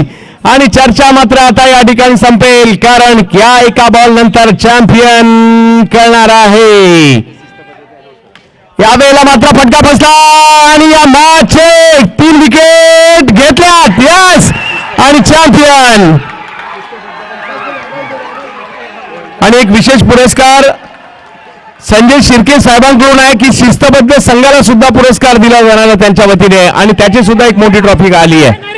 [SPEAKER 1] आणि चर्चा मात्र आता या ठिकाणी संपेल, कारण या एका बॉल नंतर चॅम्पियन कळणार आहे. यावेळेला मात्र फटका बसला आणि या मॅचचे 3 विकेट घेतल्यात. यस, आणि चॅम्पियन. आणि एक विशेष पुरस्कार संजय शिर्के साहेबांकडून आहे की शिस्तबद्ध संघाला सुद्धा पुरस्कार दिला जाणार आहे त्यांच्या वतीने, आणि त्याची सुद्धा एक मोठी ट्रॉफी आली आहे.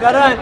[SPEAKER 4] करण